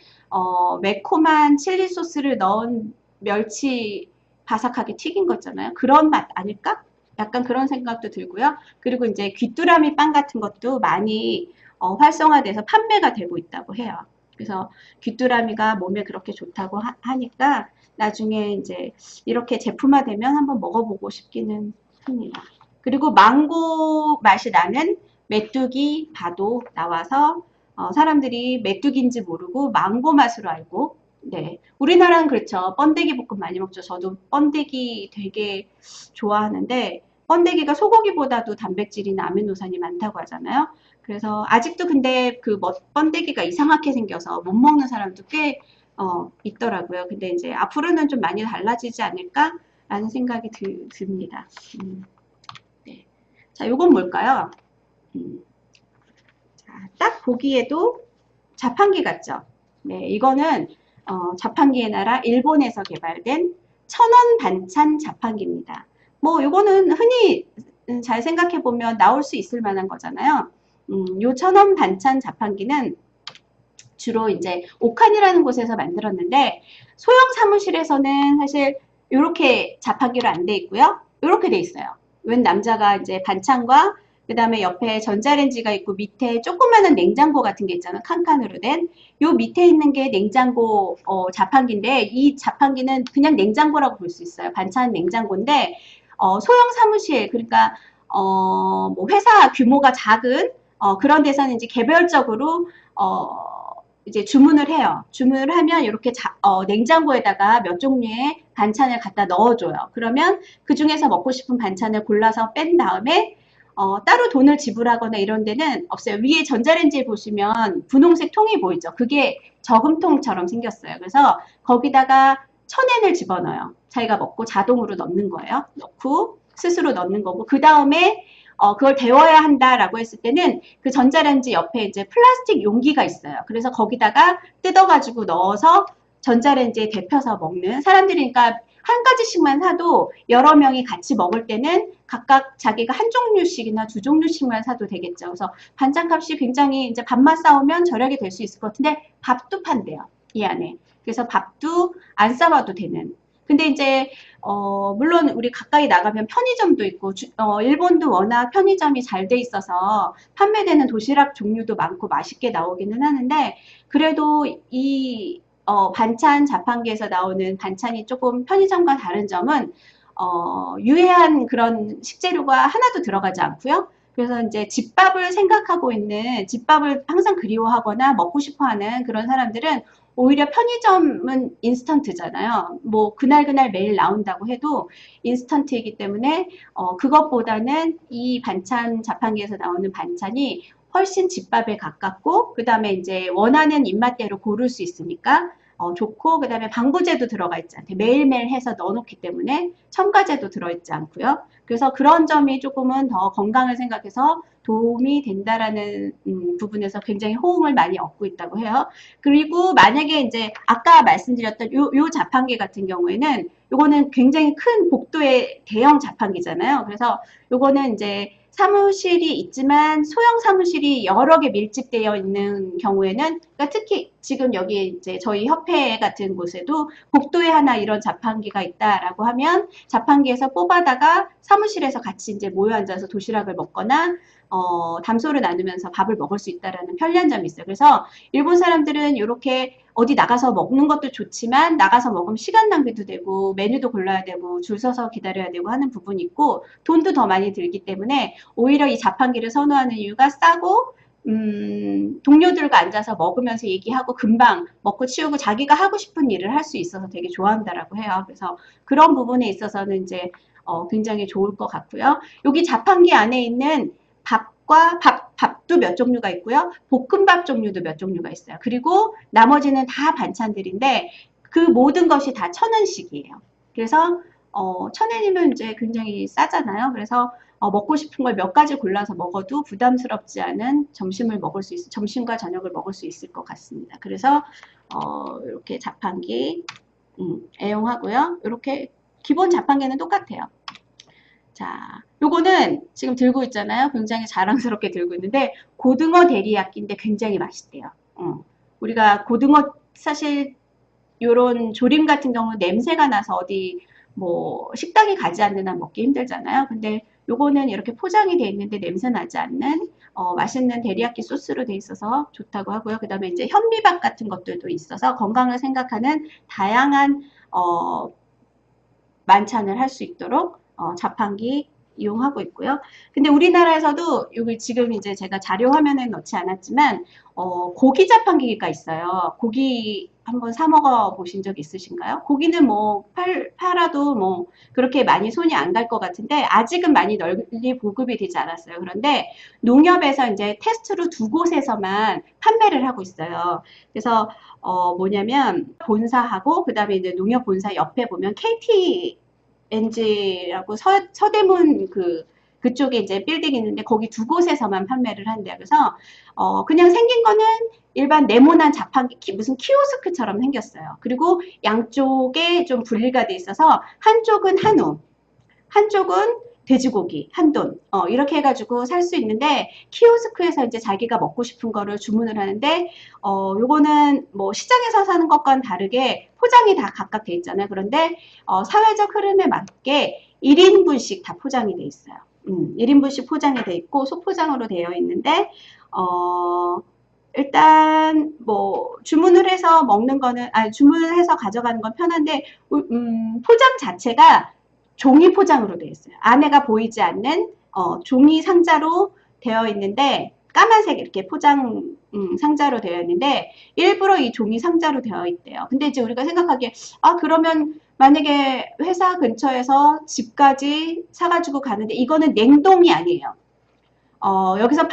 A: 매콤한 칠리 소스를 넣은 멸치 바삭하게 튀긴 거 있잖아요. 그런 맛 아닐까? 약간 그런 생각도 들고요. 그리고 이제 귀뚜라미 빵 같은 것도 많이 활성화돼서 판매가 되고 있다고 해요. 그래서 귀뚜라미가 몸에 그렇게 좋다고 하니까 나중에 이제 이렇게 제품화되면 한번 먹어보고 싶기는 합니다. 그리고 망고 맛이 나는 메뚜기 바도 나와서 사람들이 메뚜기인지 모르고 망고 맛으로 알고 네. 우리나라는 그렇죠. 번데기 볶음 많이 먹죠. 저도 번데기 되게 좋아하는데 번데기가 소고기보다도 단백질이나 아미노산이 많다고 하잖아요. 그래서 아직도 근데 그 번데기가 이상하게 생겨서 못 먹는 사람도 꽤 있더라고요. 근데 이제 앞으로는 좀 많이 달라지지 않을까라는 생각이 듭니다. 네. 자, 요건 뭘까요? 자, 딱 보기에도 자판기 같죠? 네, 이거는 자판기의 나라 일본에서 개발된 천원 반찬 자판기입니다. 뭐 이거는 흔히 잘 생각해 보면 나올 수 있을 만한 거잖아요. 요 천원 반찬 자판기는 주로 이제 옥한이라는 곳에서 만들었는데 소형 사무실에서는 사실 이렇게 자판기로 안 돼 있고요. 이렇게 돼 있어요. 웬 남자가 이제 반찬과 그 다음에 옆에 전자레인지가 있고 밑에 조그마한 냉장고 같은 게 있잖아요. 칸칸으로 된. 요 밑에 있는 게 냉장고 자판기인데 이 자판기는 그냥 냉장고라고 볼 수 있어요. 반찬 냉장고인데 소형 사무실 그러니까 뭐 회사 규모가 작은 그런 데서는 이제 개별적으로 이제 주문을 해요. 주문을 하면 이렇게 냉장고에다가 몇 종류의 반찬을 갖다 넣어줘요. 그러면 그 중에서 먹고 싶은 반찬을 골라서 뺀 다음에 따로 돈을 지불하거나 이런 데는 없어요. 위에 전자레인지에 보시면 분홍색 통이 보이죠. 그게 저금통처럼 생겼어요. 그래서 거기다가 1000엔을 집어넣어요. 자기가 먹고 자동으로 넣는 거예요. 넣고 스스로 넣는 거고 그 다음에 그걸 데워야 한다라고 했을 때는 그 전자레인지 옆에 이제 플라스틱 용기가 있어요. 그래서 거기다가 뜯어가지고 넣어서 전자레인지에 데펴서 먹는 사람들이 그러니까 한 가지씩만 사도 여러 명이 같이 먹을 때는 각각 자기가 한 종류씩이나 두 종류씩만 사도 되겠죠. 그래서 반찬값이 굉장히 이제 밥만 싸우면 절약이 될 수 있을 것 같은데 밥도 판대요. 이 안에. 그래서 밥도 안 싸와도 되는 근데 이제 물론 우리 가까이 나가면 편의점도 있고 일본도 워낙 편의점이 잘 돼 있어서 판매되는 도시락 종류도 많고 맛있게 나오기는 하는데 그래도 이 반찬 자판기에서 나오는 반찬이 조금 편의점과 다른 점은 유해한 그런 식재료가 하나도 들어가지 않고요. 그래서 이제 집밥을 생각하고 있는 집밥을 항상 그리워하거나 먹고 싶어하는 그런 사람들은 오히려 편의점은 인스턴트잖아요. 뭐 그날 매일 나온다고 해도 인스턴트이기 때문에 그것보다는 이 반찬 자판기에서 나오는 반찬이 훨씬 집밥에 가깝고 그 다음에 이제 원하는 입맛대로 고를 수 있으니까 좋고 그 다음에 방부제도 들어가 있지 않대 매일매일 해서 넣어놓기 때문에 첨가제도 들어있지 않고요. 그래서 그런 점이 조금은 더 건강을 생각해서 도움이 된다라는 부분에서 굉장히 호응을 많이 얻고 있다고 해요. 그리고 만약에 이제 아까 말씀드렸던 요 자판기 같은 경우에는 요거는 굉장히 큰 복도의 대형 자판기잖아요. 그래서 요거는 이제 사무실이 있지만 소형 사무실이 여러 개 밀집되어 있는 경우에는 그러니까 특히 지금 여기 이제 저희 협회 같은 곳에도 복도에 하나 이런 자판기가 있다라고 하면 자판기에서 뽑아다가 사무실에서 같이 이제 모여 앉아서 도시락을 먹거나 담소를 나누면서 밥을 먹을 수 있다라는 편리한 점이 있어요. 그래서 일본 사람들은 이렇게 어디 나가서 먹는 것도 좋지만 나가서 먹으면 시간 낭비도 되고 메뉴도 골라야 되고 줄 서서 기다려야 되고 하는 부분이 있고 돈도 더 많이 들기 때문에 오히려 이 자판기를 선호하는 이유가 싸고 동료들과 앉아서 먹으면서 얘기하고 금방 먹고 치우고 자기가 하고 싶은 일을 할 수 있어서 되게 좋아한다라고 해요. 그래서 그런 부분에 있어서는 이제 굉장히 좋을 것 같고요. 여기 자판기 안에 있는 밥도 몇 종류가 있고요. 볶음밥 종류도 몇 종류가 있어요. 그리고 나머지는 다 반찬들인데 그 모든 것이 다 1,000원씩이에요. 그래서 1,000원이면 이제 굉장히 싸잖아요. 그래서 먹고 싶은 걸 몇 가지 골라서 먹어도 부담스럽지 않은 점심과 저녁을 먹을 수 있을 것 같습니다. 그래서 이렇게 자판기 애용하고요. 이렇게 기본 자판기는 똑같아요. 자, 요거는 지금 들고 있잖아요. 굉장히 자랑스럽게 들고 있는데 고등어 데리야끼인데 굉장히 맛있대요. 우리가 고등어 사실 요런 조림 같은 경우는 냄새가 나서 어디 뭐 식당에 가지 않는 한 먹기 힘들잖아요. 근데 요거는 이렇게 포장이 돼 있는데 냄새 나지 않는 맛있는 데리야끼 소스로 돼 있어서 좋다고 하고요. 그 다음에 이제 현미밥 같은 것들도 있어서 건강을 생각하는 다양한 만찬을 할 수 있도록 자판기 이용하고 있고요. 근데 우리나라에서도 여기 지금 이제 제가 자료 화면에 넣지 않았지만 고기 자판기가 있어요. 고기 한번 사 먹어 보신 적 있으신가요? 고기는 뭐 팔아도 뭐 그렇게 많이 손이 안 갈 것 같은데 아직은 많이 널리 보급이 되지 않았어요. 그런데 농협에서 이제 테스트로 2곳에서만 판매를 하고 있어요. 그래서 뭐냐면 본사하고 그다음에 이제 농협 본사 옆에 보면 KT NG라고 서대문 그쪽에 이제 빌딩이 있는데 거기 2곳에서만 판매를 한대요. 그래서 그냥 생긴 거는 일반 네모난 자판기 무슨 키오스크처럼 생겼어요. 그리고 양쪽에 좀 분리가 돼 있어서 한쪽은 한우, 한쪽은 돼지고기, 한돈 이렇게 해가지고 살 수 있는데 키오스크에서 이제 자기가 먹고 싶은 거를 주문을 하는데 요거는 뭐 시장에서 사는 것과는 다르게 포장이 다 각각 돼 있잖아요. 그런데 사회적 흐름에 맞게 1인분씩 다 포장이 돼 있어요. 1인분씩 포장이 돼 있고 소포장으로 되어 있는데 일단 뭐 주문을 해서 먹는 거는 주문을 해서 가져가는 건 편한데 포장 자체가 종이 포장으로 되어 있어요. 안에가 보이지 않는 종이 상자로 되어 있는데 까만색 이렇게 포장 상자로 되어 있는데 일부러 이 종이 상자로 되어 있대요. 근데 이제 우리가 생각하기에 그러면 만약에 회사 근처에서 집까지 사가지고 가는데 이거는 냉동이 아니에요. 여기서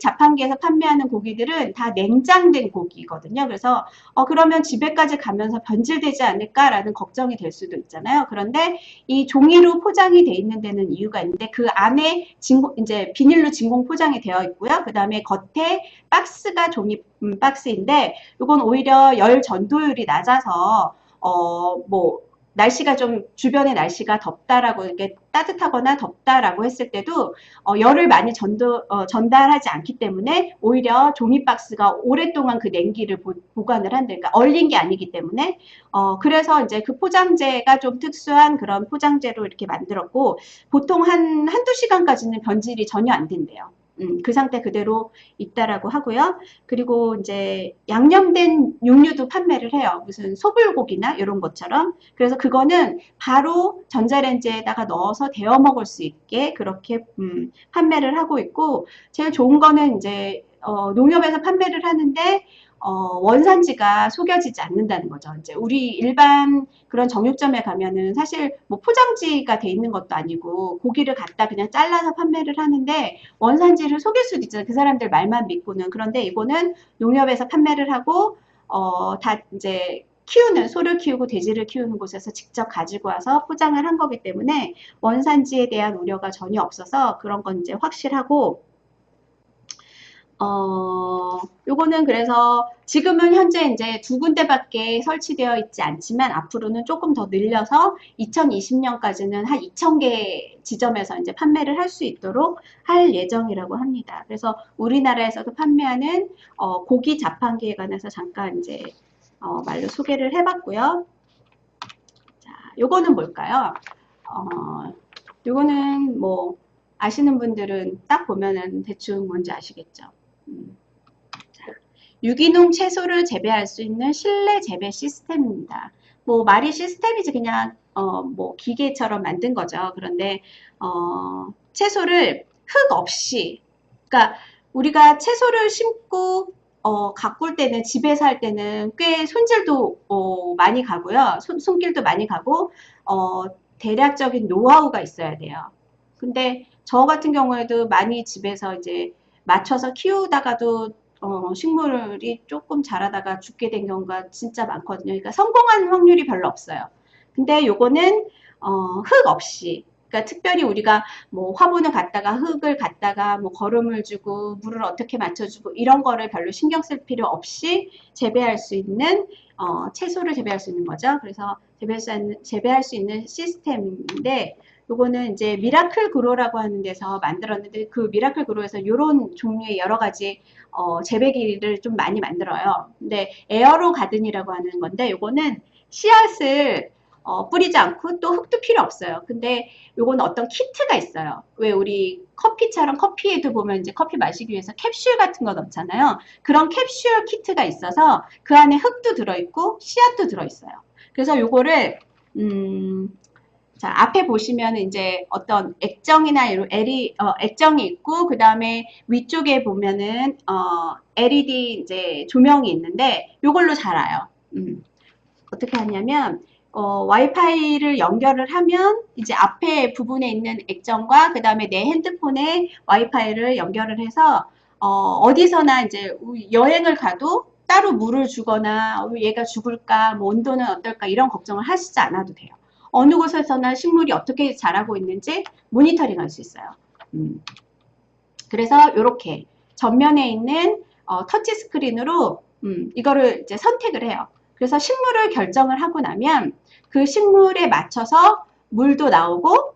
A: 자판기에서 판매하는 고기들은 다 냉장된 고기거든요. 그래서, 그러면 집에까지 가면서 변질되지 않을까라는 걱정이 될 수도 있잖아요. 그런데 이 종이로 포장이 돼 있는 데는 이유가 있는데 그 안에 이제 비닐로 진공 포장이 되어 있고요. 그 다음에 겉에 박스가 종이 박스인데 이건 오히려 열 전도율이 낮아서, 뭐, 날씨가 좀 주변의 날씨가 덥다라고 이렇게 따뜻하거나 덥다라고 했을 때도 열을 많이 전달하지 않기 때문에 오히려 종이 박스가 오랫동안 그 냉기를 보관을 한다. 그러니까 얼린 게 아니기 때문에 그래서 이제 그 포장재가 좀 특수한 그런 포장재로 이렇게 만들었고 보통 한두 시간까지는 변질이 전혀 안 된대요. 그 상태 그대로 있다라고 하고요. 그리고 이제 양념된 육류도 판매를 해요. 무슨 소불고기나 이런 것처럼. 그래서 그거는 바로 전자레인지에다가 넣어서 데워 먹을 수 있게 그렇게 판매를 하고 있고 제일 좋은 거는 이제 농협에서 판매를 하는데 원산지가 속여지지 않는다는 거죠. 이제 우리 일반 그런 정육점에 가면은 사실 뭐 포장지가 돼 있는 것도 아니고 고기를 갖다 그냥 잘라서 판매를 하는데 원산지를 속일 수도 있잖아요. 그 사람들 말만 믿고는. 그런데 이거는 농협에서 판매를 하고 다 이제 소를 키우고 돼지를 키우는 곳에서 직접 가지고 와서 포장을 한 거기 때문에 원산지에 대한 우려가 전혀 없어서 그런 건 이제 확실하고 요거는 그래서 지금은 현재 이제 두 군데밖에 설치되어 있지 않지만 앞으로는 조금 더 늘려서 2020년까지는 한 2,000개 지점에서 이제 판매를 할 수 있도록 할 예정이라고 합니다. 그래서 우리나라에서도 판매하는 고기 자판기에 관해서 잠깐 이제 말로 소개를 해봤고요. 자, 요거는 뭘까요? 요거는 뭐 아시는 분들은 딱 보면은 대충 뭔지 아시겠죠? 자, 유기농 채소를 재배할 수 있는 실내 재배 시스템입니다. 뭐 말이 시스템이지 그냥 뭐 기계처럼 만든 거죠. 그런데 채소를 흙 없이 그러니까 우리가 채소를 심고 가꿀 때는 집에서 할 때는 꽤 손질도 많이 가고요. 손길도 많이 가고 대략적인 노하우가 있어야 돼요. 근데 저 같은 경우에도 많이 집에서 이제 맞춰서 키우다가도 식물이 조금 자라다가 죽게 된 경우가 진짜 많거든요. 그러니까 성공하는 확률이 별로 없어요. 근데 요거는 흙 없이 그러니까 특별히 우리가 뭐 화분을 갖다가 흙을 갖다가 뭐 거름을 주고 물을 어떻게 맞춰주고 이런 거를 별로 신경 쓸 필요 없이 재배할 수 있는 채소를 재배할 수 있는 거죠. 그래서 재배할 수 있는 시스템인데 요거는 이제 미라클 그로라고 하는 데서 만들었는데 그 미라클 그로에서 이런 종류의 여러 가지 재배기를 좀 많이 만들어요. 근데 에어로 가든이라고 하는 건데 요거는 씨앗을 뿌리지 않고 또 흙도 필요 없어요. 근데 요거는 어떤 키트가 있어요. 왜 우리 커피처럼 커피에도 보면 이제 커피 마시기 위해서 캡슐 같은 거 넣잖아요. 그런 캡슐 키트가 있어서 그 안에 흙도 들어있고 씨앗도 들어있어요. 그래서 요거를 자, 앞에 보시면 이제 어떤 액정이나 이런 액정이 있고, 그 다음에 위쪽에 보면은, LED 이제 조명이 있는데, 요걸로 자라요. 어떻게 하냐면, 와이파이를 연결을 하면, 이제 앞에 부분에 있는 액정과, 그 다음에 내 핸드폰에 와이파이를 연결을 해서, 어디서나 이제 여행을 가도 따로 물을 주거나, 얘가 죽을까, 뭐 온도는 어떨까, 이런 걱정을 하시지 않아도 돼요. 어느 곳에서나 식물이 어떻게 자라고 있는지 모니터링 할 수 있어요. 그래서 이렇게 전면에 있는 터치 스크린으로 이거를 이제 선택을 해요. 그래서 식물을 결정을 하고 나면 그 식물에 맞춰서 물도 나오고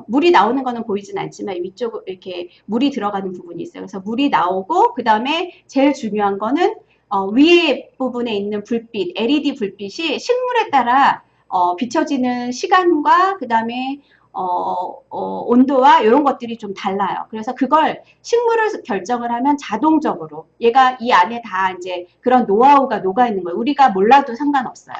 A: 물이 나오는 거는 보이진 않지만 위쪽으로 이렇게 물이 들어가는 부분이 있어요. 그래서 물이 나오고 그 다음에 제일 중요한 거는 위에 부분에 있는 불빛, LED 불빛이 식물에 따라 비춰지는 시간과 그 다음에 온도와 이런 것들이 좀 달라요. 그래서 그걸 식물을 결정을 하면 자동적으로 얘가 이 안에 다 이제 그런 노하우가 녹아 있는 거예요. 우리가 몰라도 상관없어요.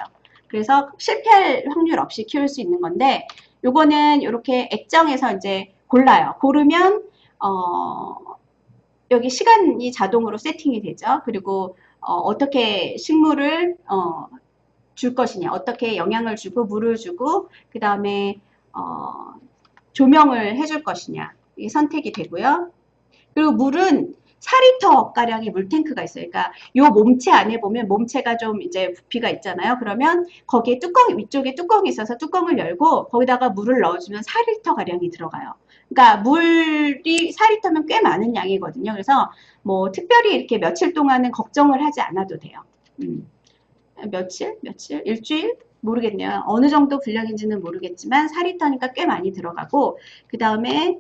A: 그래서 실패할 확률 없이 키울 수 있는 건데 요거는 이렇게 액정에서 이제 골라요. 고르면 여기 시간이 자동으로 세팅이 되죠. 그리고 어떻게 식물을 줄 것이냐, 어떻게 영양을 주고 물을 주고 그 다음에 조명을 해줄 것이냐 이게 선택이 되고요. 그리고 물은 4리터가량의 물탱크가 있어요. 그러니까 요 몸체 안에 보면 몸체가 좀 이제 부피가 있잖아요. 그러면 거기에 위쪽에 뚜껑이 있어서 뚜껑을 열고 거기다가 물을 넣어주면 4리터가량이 들어가요. 그러니까 물이 4리터면 꽤 많은 양이거든요. 그래서 뭐 특별히 이렇게 며칠 동안은 걱정을 하지 않아도 돼요. 며칠? 일주일? 모르겠네요. 어느 정도 분량인지는 모르겠지만 4리터니까 꽤 많이 들어가고 그 다음에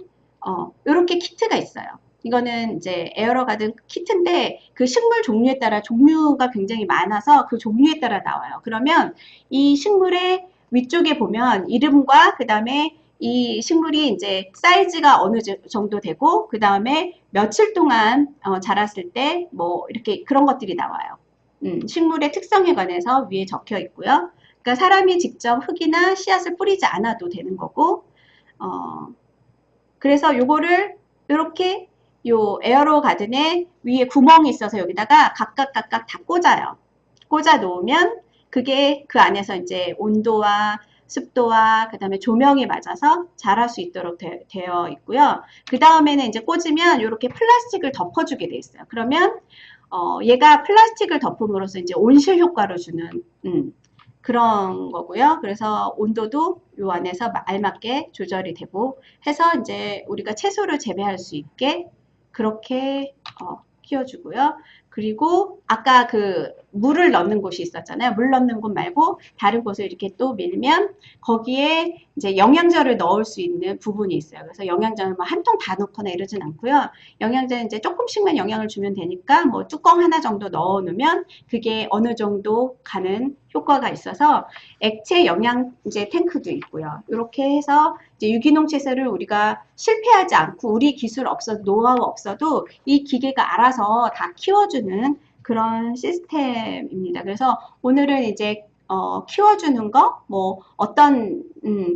A: 이렇게 키트가 있어요. 이거는 이제 에어로 가든 키트인데 그 식물 종류에 따라 종류가 굉장히 많아서 그 종류에 따라 나와요. 그러면 이 식물의 위쪽에 보면 이름과 그 다음에 이 식물이 이제 사이즈가 어느 정도 되고 그 다음에 며칠 동안 자랐을 때 뭐 이렇게 그런 것들이 나와요. 식물의 특성에 관해서 위에 적혀 있고요. 그러니까 사람이 직접 흙이나 씨앗을 뿌리지 않아도 되는 거고 그래서 요거를 이렇게 요 에어로 가든에 위에 구멍이 있어서 여기다가 각각 다 꽂아요. 꽂아 놓으면 그게 그 안에서 이제 온도와 습도와 그 다음에 조명에 맞아서 자랄 수 있도록 되어 있고요. 그 다음에는 이제 꽂으면 이렇게 플라스틱을 덮어주게 돼 있어요. 그러면 얘가 플라스틱을 덮음으로써 이제 온실 효과를 주는 그런 거고요. 그래서 온도도 요 안에서 알맞게 조절이 되고 해서 이제 우리가 채소를 재배할 수 있게 그렇게 키워주고요. 그리고 아까 그 물을 넣는 곳이 있었잖아요. 물 넣는 곳 말고 다른 곳을 이렇게 또 밀면 거기에 이제 영양제를 넣을 수 있는 부분이 있어요. 그래서 영양제를 뭐 한 통 다 넣거나 이러진 않고요. 영양제는 이제 조금씩만 영양을 주면 되니까 뭐 뚜껑 하나 정도 넣어 놓으면 그게 어느 정도 가는 효과가 있어서 액체 영양제 탱크도 있고요. 이렇게 해서 이제 유기농 채소를 우리가 실패하지 않고 우리 기술 없어도 노하우 없어도 이 기계가 알아서 다 키워주는 그런 시스템입니다. 그래서 오늘은 이제 키워주는 거, 뭐 어떤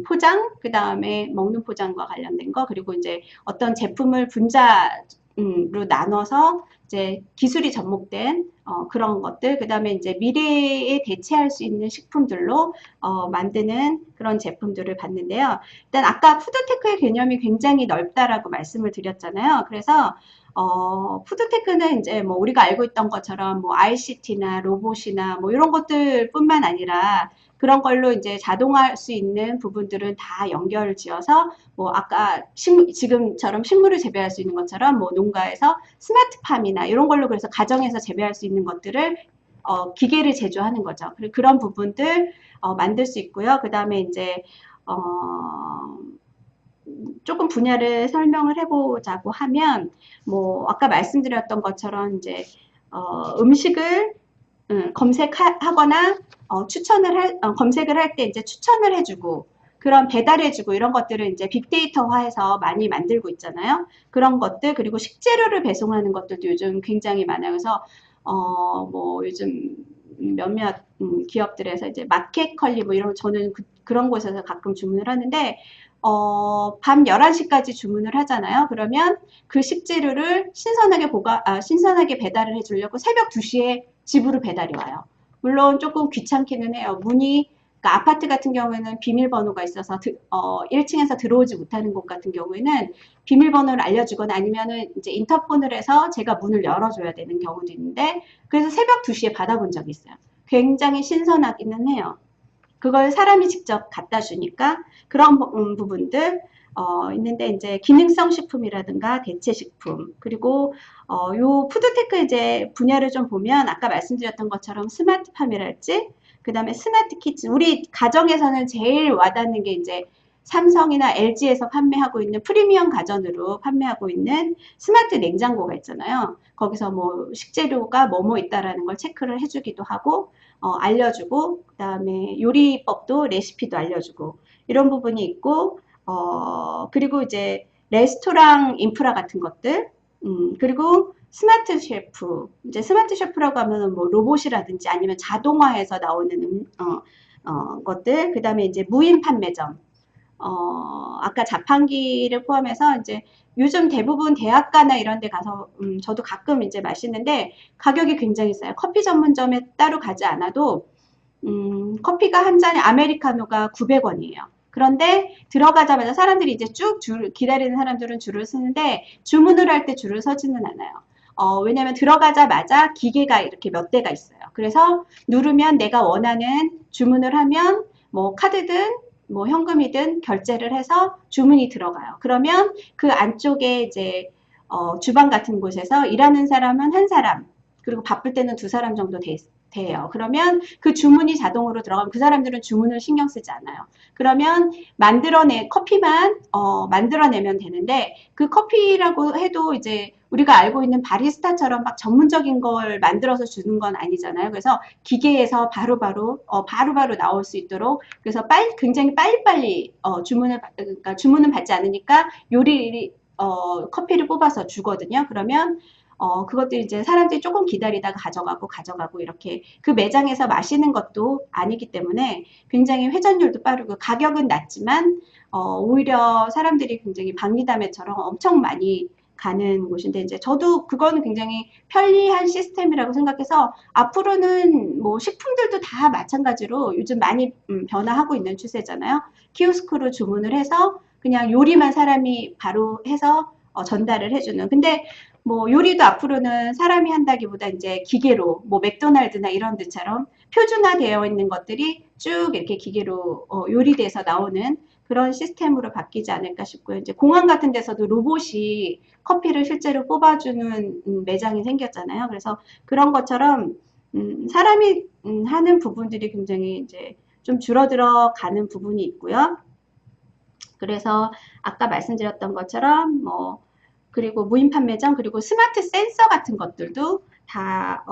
A: 포장, 그 다음에 먹는 포장과 관련된 거, 그리고 이제 어떤 제품을 분자로 나눠서 이제 기술이 접목된 그런 것들, 그 다음에 이제 미래에 대체할 수 있는 식품들로 만드는 그런 제품들을 봤는데요. 일단 아까 푸드테크의 개념이 굉장히 넓다라고 말씀을 드렸잖아요. 그래서 푸드테크는 이제 뭐 우리가 알고 있던 것처럼 뭐 ICT나 로봇이나 뭐 이런 것들뿐만 아니라 그런 걸로 이제 자동화할 수 있는 부분들은 다 연결을 지어서 뭐 아까 지금처럼 식물을 재배할 수 있는 것처럼 뭐 농가에서 스마트팜이나 이런 걸로 그래서 가정에서 재배할 수 있는 것들을 기계를 제조하는 거죠. 그리고 그런 부분들 만들 수 있고요. 그 다음에 이제 조금 분야를 설명을 해보자고 하면, 뭐, 아까 말씀드렸던 것처럼 이제, 음식을 검색하거나, 검색을 할 때 이제 추천을 해주고, 그런 배달해주고 이런 것들을 이제 빅데이터화해서 많이 만들고 있잖아요. 그런 것들, 그리고 식재료를 배송하는 것들도 요즘 굉장히 많아요. 그래서, 뭐, 요즘 몇몇 기업들에서 이제 마켓컬리 뭐 이런 저는 그런 곳에서 가끔 주문을 하는데 밤 11시까지 주문을 하잖아요. 그러면 그 식재료를 신선하게 배달을 해주려고 새벽 2시에 집으로 배달이 와요. 물론 조금 귀찮기는 해요. 그러니까 아파트 같은 경우에는 비밀번호가 있어서 1층에서 들어오지 못하는 곳 같은 경우에는 비밀번호를 알려주거나 아니면은 이제 인터폰을 해서 제가 문을 열어줘야 되는 경우도 있는데 그래서 새벽 2시에 받아본 적이 있어요. 굉장히 신선하기는 해요. 그걸 사람이 직접 갖다 주니까 그런 부분들 있는데 이제 기능성 식품이라든가 대체 식품 그리고 요 푸드테크 이제 분야를 좀 보면 아까 말씀드렸던 것처럼 스마트팜이랄지 그 다음에 스마트 키친 우리 가정에서는 제일 와닿는 게 이제 삼성이나 LG에서 판매하고 있는 프리미엄 가전으로 판매하고 있는 스마트 냉장고가 있잖아요. 거기서 뭐 식재료가 뭐뭐 있다라는 걸 체크를 해주기도 하고 알려주고 그 다음에 요리법도 레시피도 알려주고 이런 부분이 있고 그리고 이제 레스토랑 인프라 같은 것들 그리고 스마트 셰프 이제 스마트 셰프라고 하면은 뭐 로봇이라든지 아니면 자동화해서 나오는 것들 그 다음에 이제 무인 판매점 아까 자판기를 포함해서 이제 요즘 대부분 대학가나 이런 데 가서 저도 가끔 이제 마시는데 가격이 굉장히 싸요. 커피 전문점에 따로 가지 않아도 커피가 한 잔에 아메리카노가 900원이에요. 그런데 들어가자마자 사람들이 이제 쭉 기다리는 사람들은 줄을 서는데 주문을 할 때 줄을 서지는 않아요. 왜냐면 들어가자마자 기계가 이렇게 몇 대가 있어요. 그래서 누르면 내가 원하는 주문을 하면 뭐 카드든 뭐 현금이든 결제를 해서 주문이 들어가요. 그러면 그 안쪽에 이제 주방 같은 곳에서 일하는 사람은 한 사람 그리고 바쁠 때는 두 사람 정도 돼요. 그러면 그 주문이 자동으로 들어가면 그 사람들은 주문을 신경 쓰지 않아요. 그러면 커피만 만들어내면 되는데 그 커피라고 해도 이제 우리가 알고 있는 바리스타처럼 막 전문적인 걸 만들어서 주는 건 아니잖아요. 그래서 기계에서 바로바로 나올 수 있도록 그래서 굉장히 빨리빨리 그러니까 주문은 받지 않으니까 커피를 뽑아서 주거든요. 그러면 그것도 이제 사람들이 조금 기다리다가 가져가고 이렇게 그 매장에서 마시는 것도 아니기 때문에 굉장히 회전율도 빠르고 가격은 낮지만 오히려 사람들이 굉장히 박리담회처럼 엄청 많이 가는 곳인데 이제 저도 그거는 굉장히 편리한 시스템이라고 생각해서 앞으로는 뭐 식품들도 다 마찬가지로 요즘 많이 변화하고 있는 추세잖아요. 키오스크로 주문을 해서 그냥 요리만 사람이 바로 해서 전달을 해주는. 근데 뭐 요리도 앞으로는 사람이 한다기보다 이제 기계로 뭐 맥도날드나 이런 데처럼 표준화되어 있는 것들이 쭉 이렇게 기계로 요리돼서 나오는 그런 시스템으로 바뀌지 않을까 싶고요. 이제 공항 같은 데서도 로봇이 커피를 실제로 뽑아주는 매장이 생겼잖아요. 그래서 그런 것처럼 사람이 하는 부분들이 굉장히 이제 좀 줄어들어 가는 부분이 있고요. 그래서 아까 말씀드렸던 것처럼 그리고 무인 판매점 그리고 스마트 센서 같은 것들도 다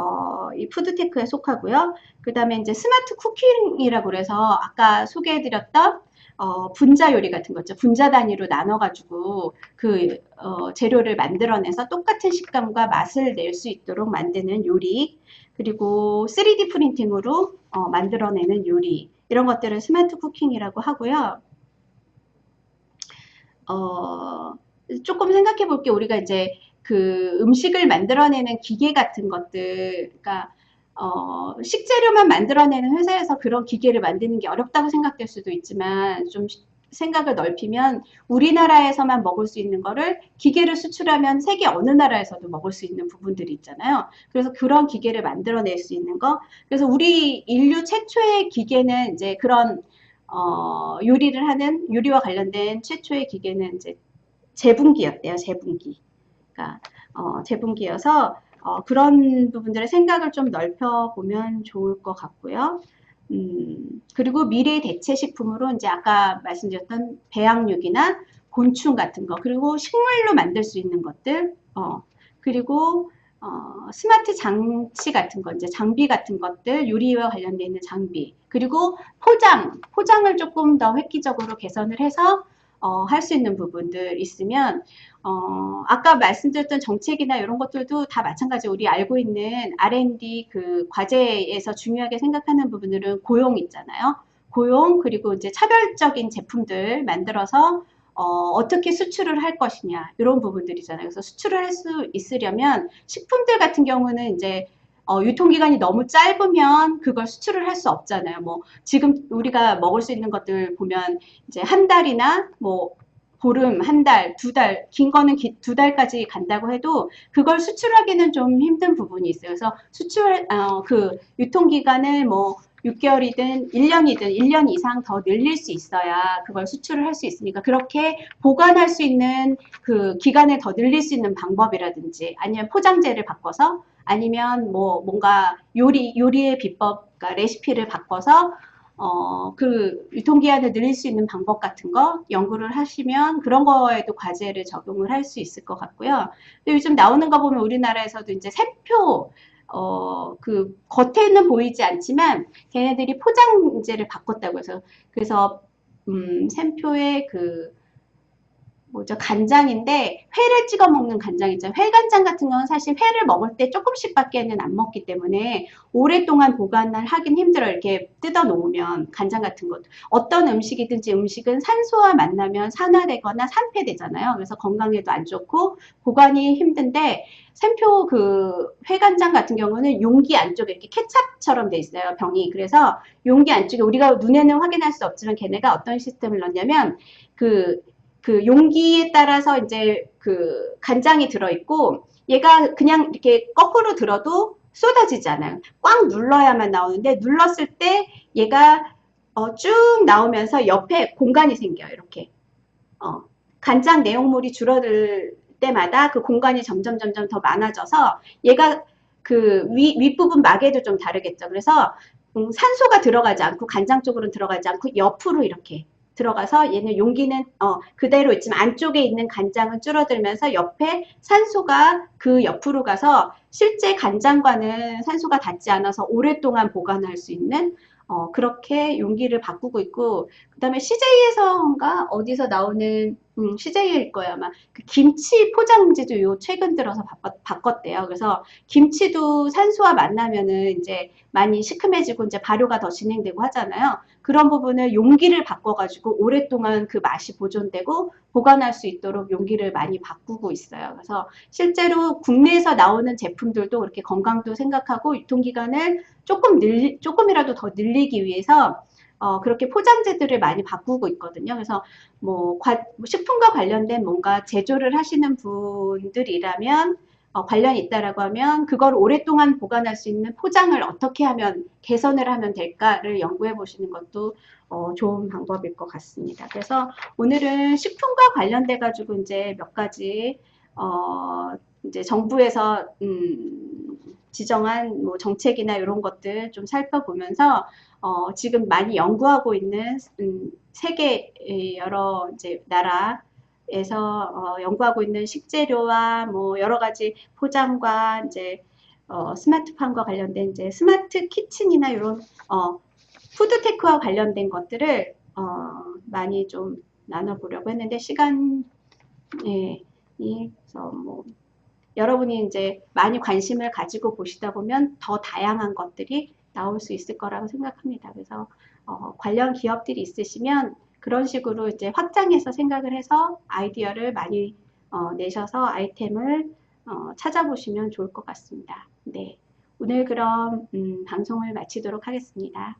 A: 이 푸드테크에 속하고요. 그 다음에 이제 스마트 쿠킹이라고 그래서 아까 소개해드렸던 분자 요리 같은 거죠. 분자 단위로 나눠가지고 그 재료를 만들어내서 똑같은 식감과 맛을 낼 수 있도록 만드는 요리 그리고 3D 프린팅으로 만들어내는 요리 이런 것들을 스마트 쿠킹이라고 하고요. 조금 생각해 볼게 우리가 이제 그 음식을 만들어내는 기계 같은 것들, 그러니까, 식재료만 만들어내는 회사에서 그런 기계를 만드는 게 어렵다고 생각될 수도 있지만, 좀 생각을 넓히면 우리나라에서만 먹을 수 있는 거를 기계를 수출하면 세계 어느 나라에서도 먹을 수 있는 부분들이 있잖아요. 그래서 그런 기계를 만들어낼 수 있는 거. 그래서 우리 인류 최초의 기계는 이제 그런 요리를 하는 요리와 관련된 최초의 기계는 이제 재분기였대요. 재분기. 그러니까 재분기여서 그런 부분들의 생각을 좀 넓혀보면 좋을 것 같고요. 그리고 미래 대체 식품으로 이제 아까 말씀드렸던 배양육이나 곤충 같은 거, 그리고 식물로 만들 수 있는 것들, 그리고 스마트 장치 같은 거, 이제 장비 같은 것들, 요리와 관련되어 있는 장비, 그리고 포장을 조금 더 획기적으로 개선을 해서 할 수 있는 부분들 있으면 아까 말씀드렸던 정책이나 이런 것들도 다 마찬가지 우리 알고 있는 R&D 그 과제에서 중요하게 생각하는 부분들은 고용 있잖아요. 고용 그리고 이제 차별적인 제품들 만들어서 어떻게 수출을 할 것이냐 이런 부분들이잖아요. 그래서 수출을 할 수 있으려면 식품들 같은 경우는 이제 유통기간이 너무 짧으면 그걸 수출을 할 수 없잖아요. 뭐 지금 우리가 먹을 수 있는 것들 보면 이제 한 달이나 뭐 보름, 한 달, 두 달, 긴 거는 두 달까지 간다고 해도 그걸 수출하기는 좀 힘든 부분이 있어요. 그래서 그 유통기간을 뭐 6개월이든 1년이든 1년 이상 더 늘릴 수 있어야 그걸 수출을 할 수 있으니까 그렇게 보관할 수 있는 그 기간을 더 늘릴 수 있는 방법이라든지 아니면 포장재를 바꿔서 아니면 뭐 뭔가 요리의 비법, 그러니까 레시피를 바꿔서 그 유통기한을 늘릴 수 있는 방법 같은 거 연구를 하시면 그런 거에도 과제를 적용을 할 수 있을 것 같고요. 근데 요즘 나오는 거 보면 우리나라에서도 이제 샘표, 그 겉에는 보이지 않지만 걔네들이 포장재를 바꿨다고 해서 그래서 샘표의 그 뭐죠? 간장인데 회를 찍어 먹는 간장 있죠. 회간장 같은 건 사실 회를 먹을 때 조금씩밖에는 안 먹기 때문에 오랫동안 보관을 하긴 힘들어요. 이렇게 뜯어 놓으면 간장 같은 것. 어떤 음식이든지 음식은 산소와 만나면 산화되거나 산패되잖아요. 그래서 건강에도 안 좋고 보관이 힘든데 샘표 그 회간장 같은 경우는 용기 안쪽에 이렇게 케찹처럼 돼 있어요. 병이. 그래서 용기 안쪽에 우리가 눈에는 확인할 수 없지만 걔네가 어떤 시스템을 넣냐면 그 용기에 따라서 이제 그 간장이 들어있고 얘가 그냥 이렇게 거꾸로 들어도 쏟아지지 않아요. 꽉 눌러야만 나오는데 눌렀을 때 얘가 쭉 나오면서 옆에 공간이 생겨요. 이렇게 간장 내용물이 줄어들 때마다 그 공간이 점점 더 많아져서 얘가 그 윗부분 막에도 좀 다르겠죠. 그래서 산소가 들어가지 않고 간장 쪽으로는 들어가지 않고 옆으로 이렇게 들어가서 얘는 용기는 그대로 있지만 안쪽에 있는 간장은 줄어들면서 옆에 산소가 그 옆으로 가서 실제 간장과는 산소가 닿지 않아서 오랫동안 보관할 수 있는 그렇게 용기를 바꾸고 있고, 그 다음에 CJ에서인가 어디서 나오는 CJ일 거야 아마. 그 김치 포장지도 요 최근 들어서 바꿨대요. 그래서 김치도 산소와 만나면은 이제 많이 시큼해지고 이제 발효가 더 진행되고 하잖아요. 그런 부분을 용기를 바꿔가지고 오랫동안 그 맛이 보존되고 보관할 수 있도록 용기를 많이 바꾸고 있어요. 그래서 실제로 국내에서 나오는 제품들도 그렇게 건강도 생각하고 유통기간을 조금이라도 더 늘리기 위해서 그렇게 포장재들을 많이 바꾸고 있거든요. 그래서 뭐 식품과 관련된 뭔가 제조를 하시는 분들이라면 관련이 있다라고 하면 그걸 오랫동안 보관할 수 있는 포장을 어떻게 하면 개선을 하면 될까를 연구해 보시는 것도 좋은 방법일 것 같습니다. 그래서 오늘은 식품과 관련돼 가지고 이제 몇 가지 이제 정부에서 지정한 뭐 정책이나 이런 것들 좀 살펴보면서 지금 많이 연구하고 있는 세계 여러 이제 나라에서 연구하고 있는 식재료와 뭐 여러 가지 포장과 이제 스마트팜과 관련된 이제 스마트 키친이나 이런 푸드테크와 관련된 것들을 많이 좀 나눠보려고 했는데 시간이 그래서 뭐 여러분이 이제 많이 관심을 가지고 보시다 보면 더 다양한 것들이 나올 수 있을 거라고 생각합니다. 그래서 관련 기업들이 있으시면 그런 식으로 이제 확장해서 생각을 해서 아이디어를 많이 내셔서 아이템을 찾아보시면 좋을 것 같습니다. 네, 오늘 그럼 방송을 마치도록 하겠습니다.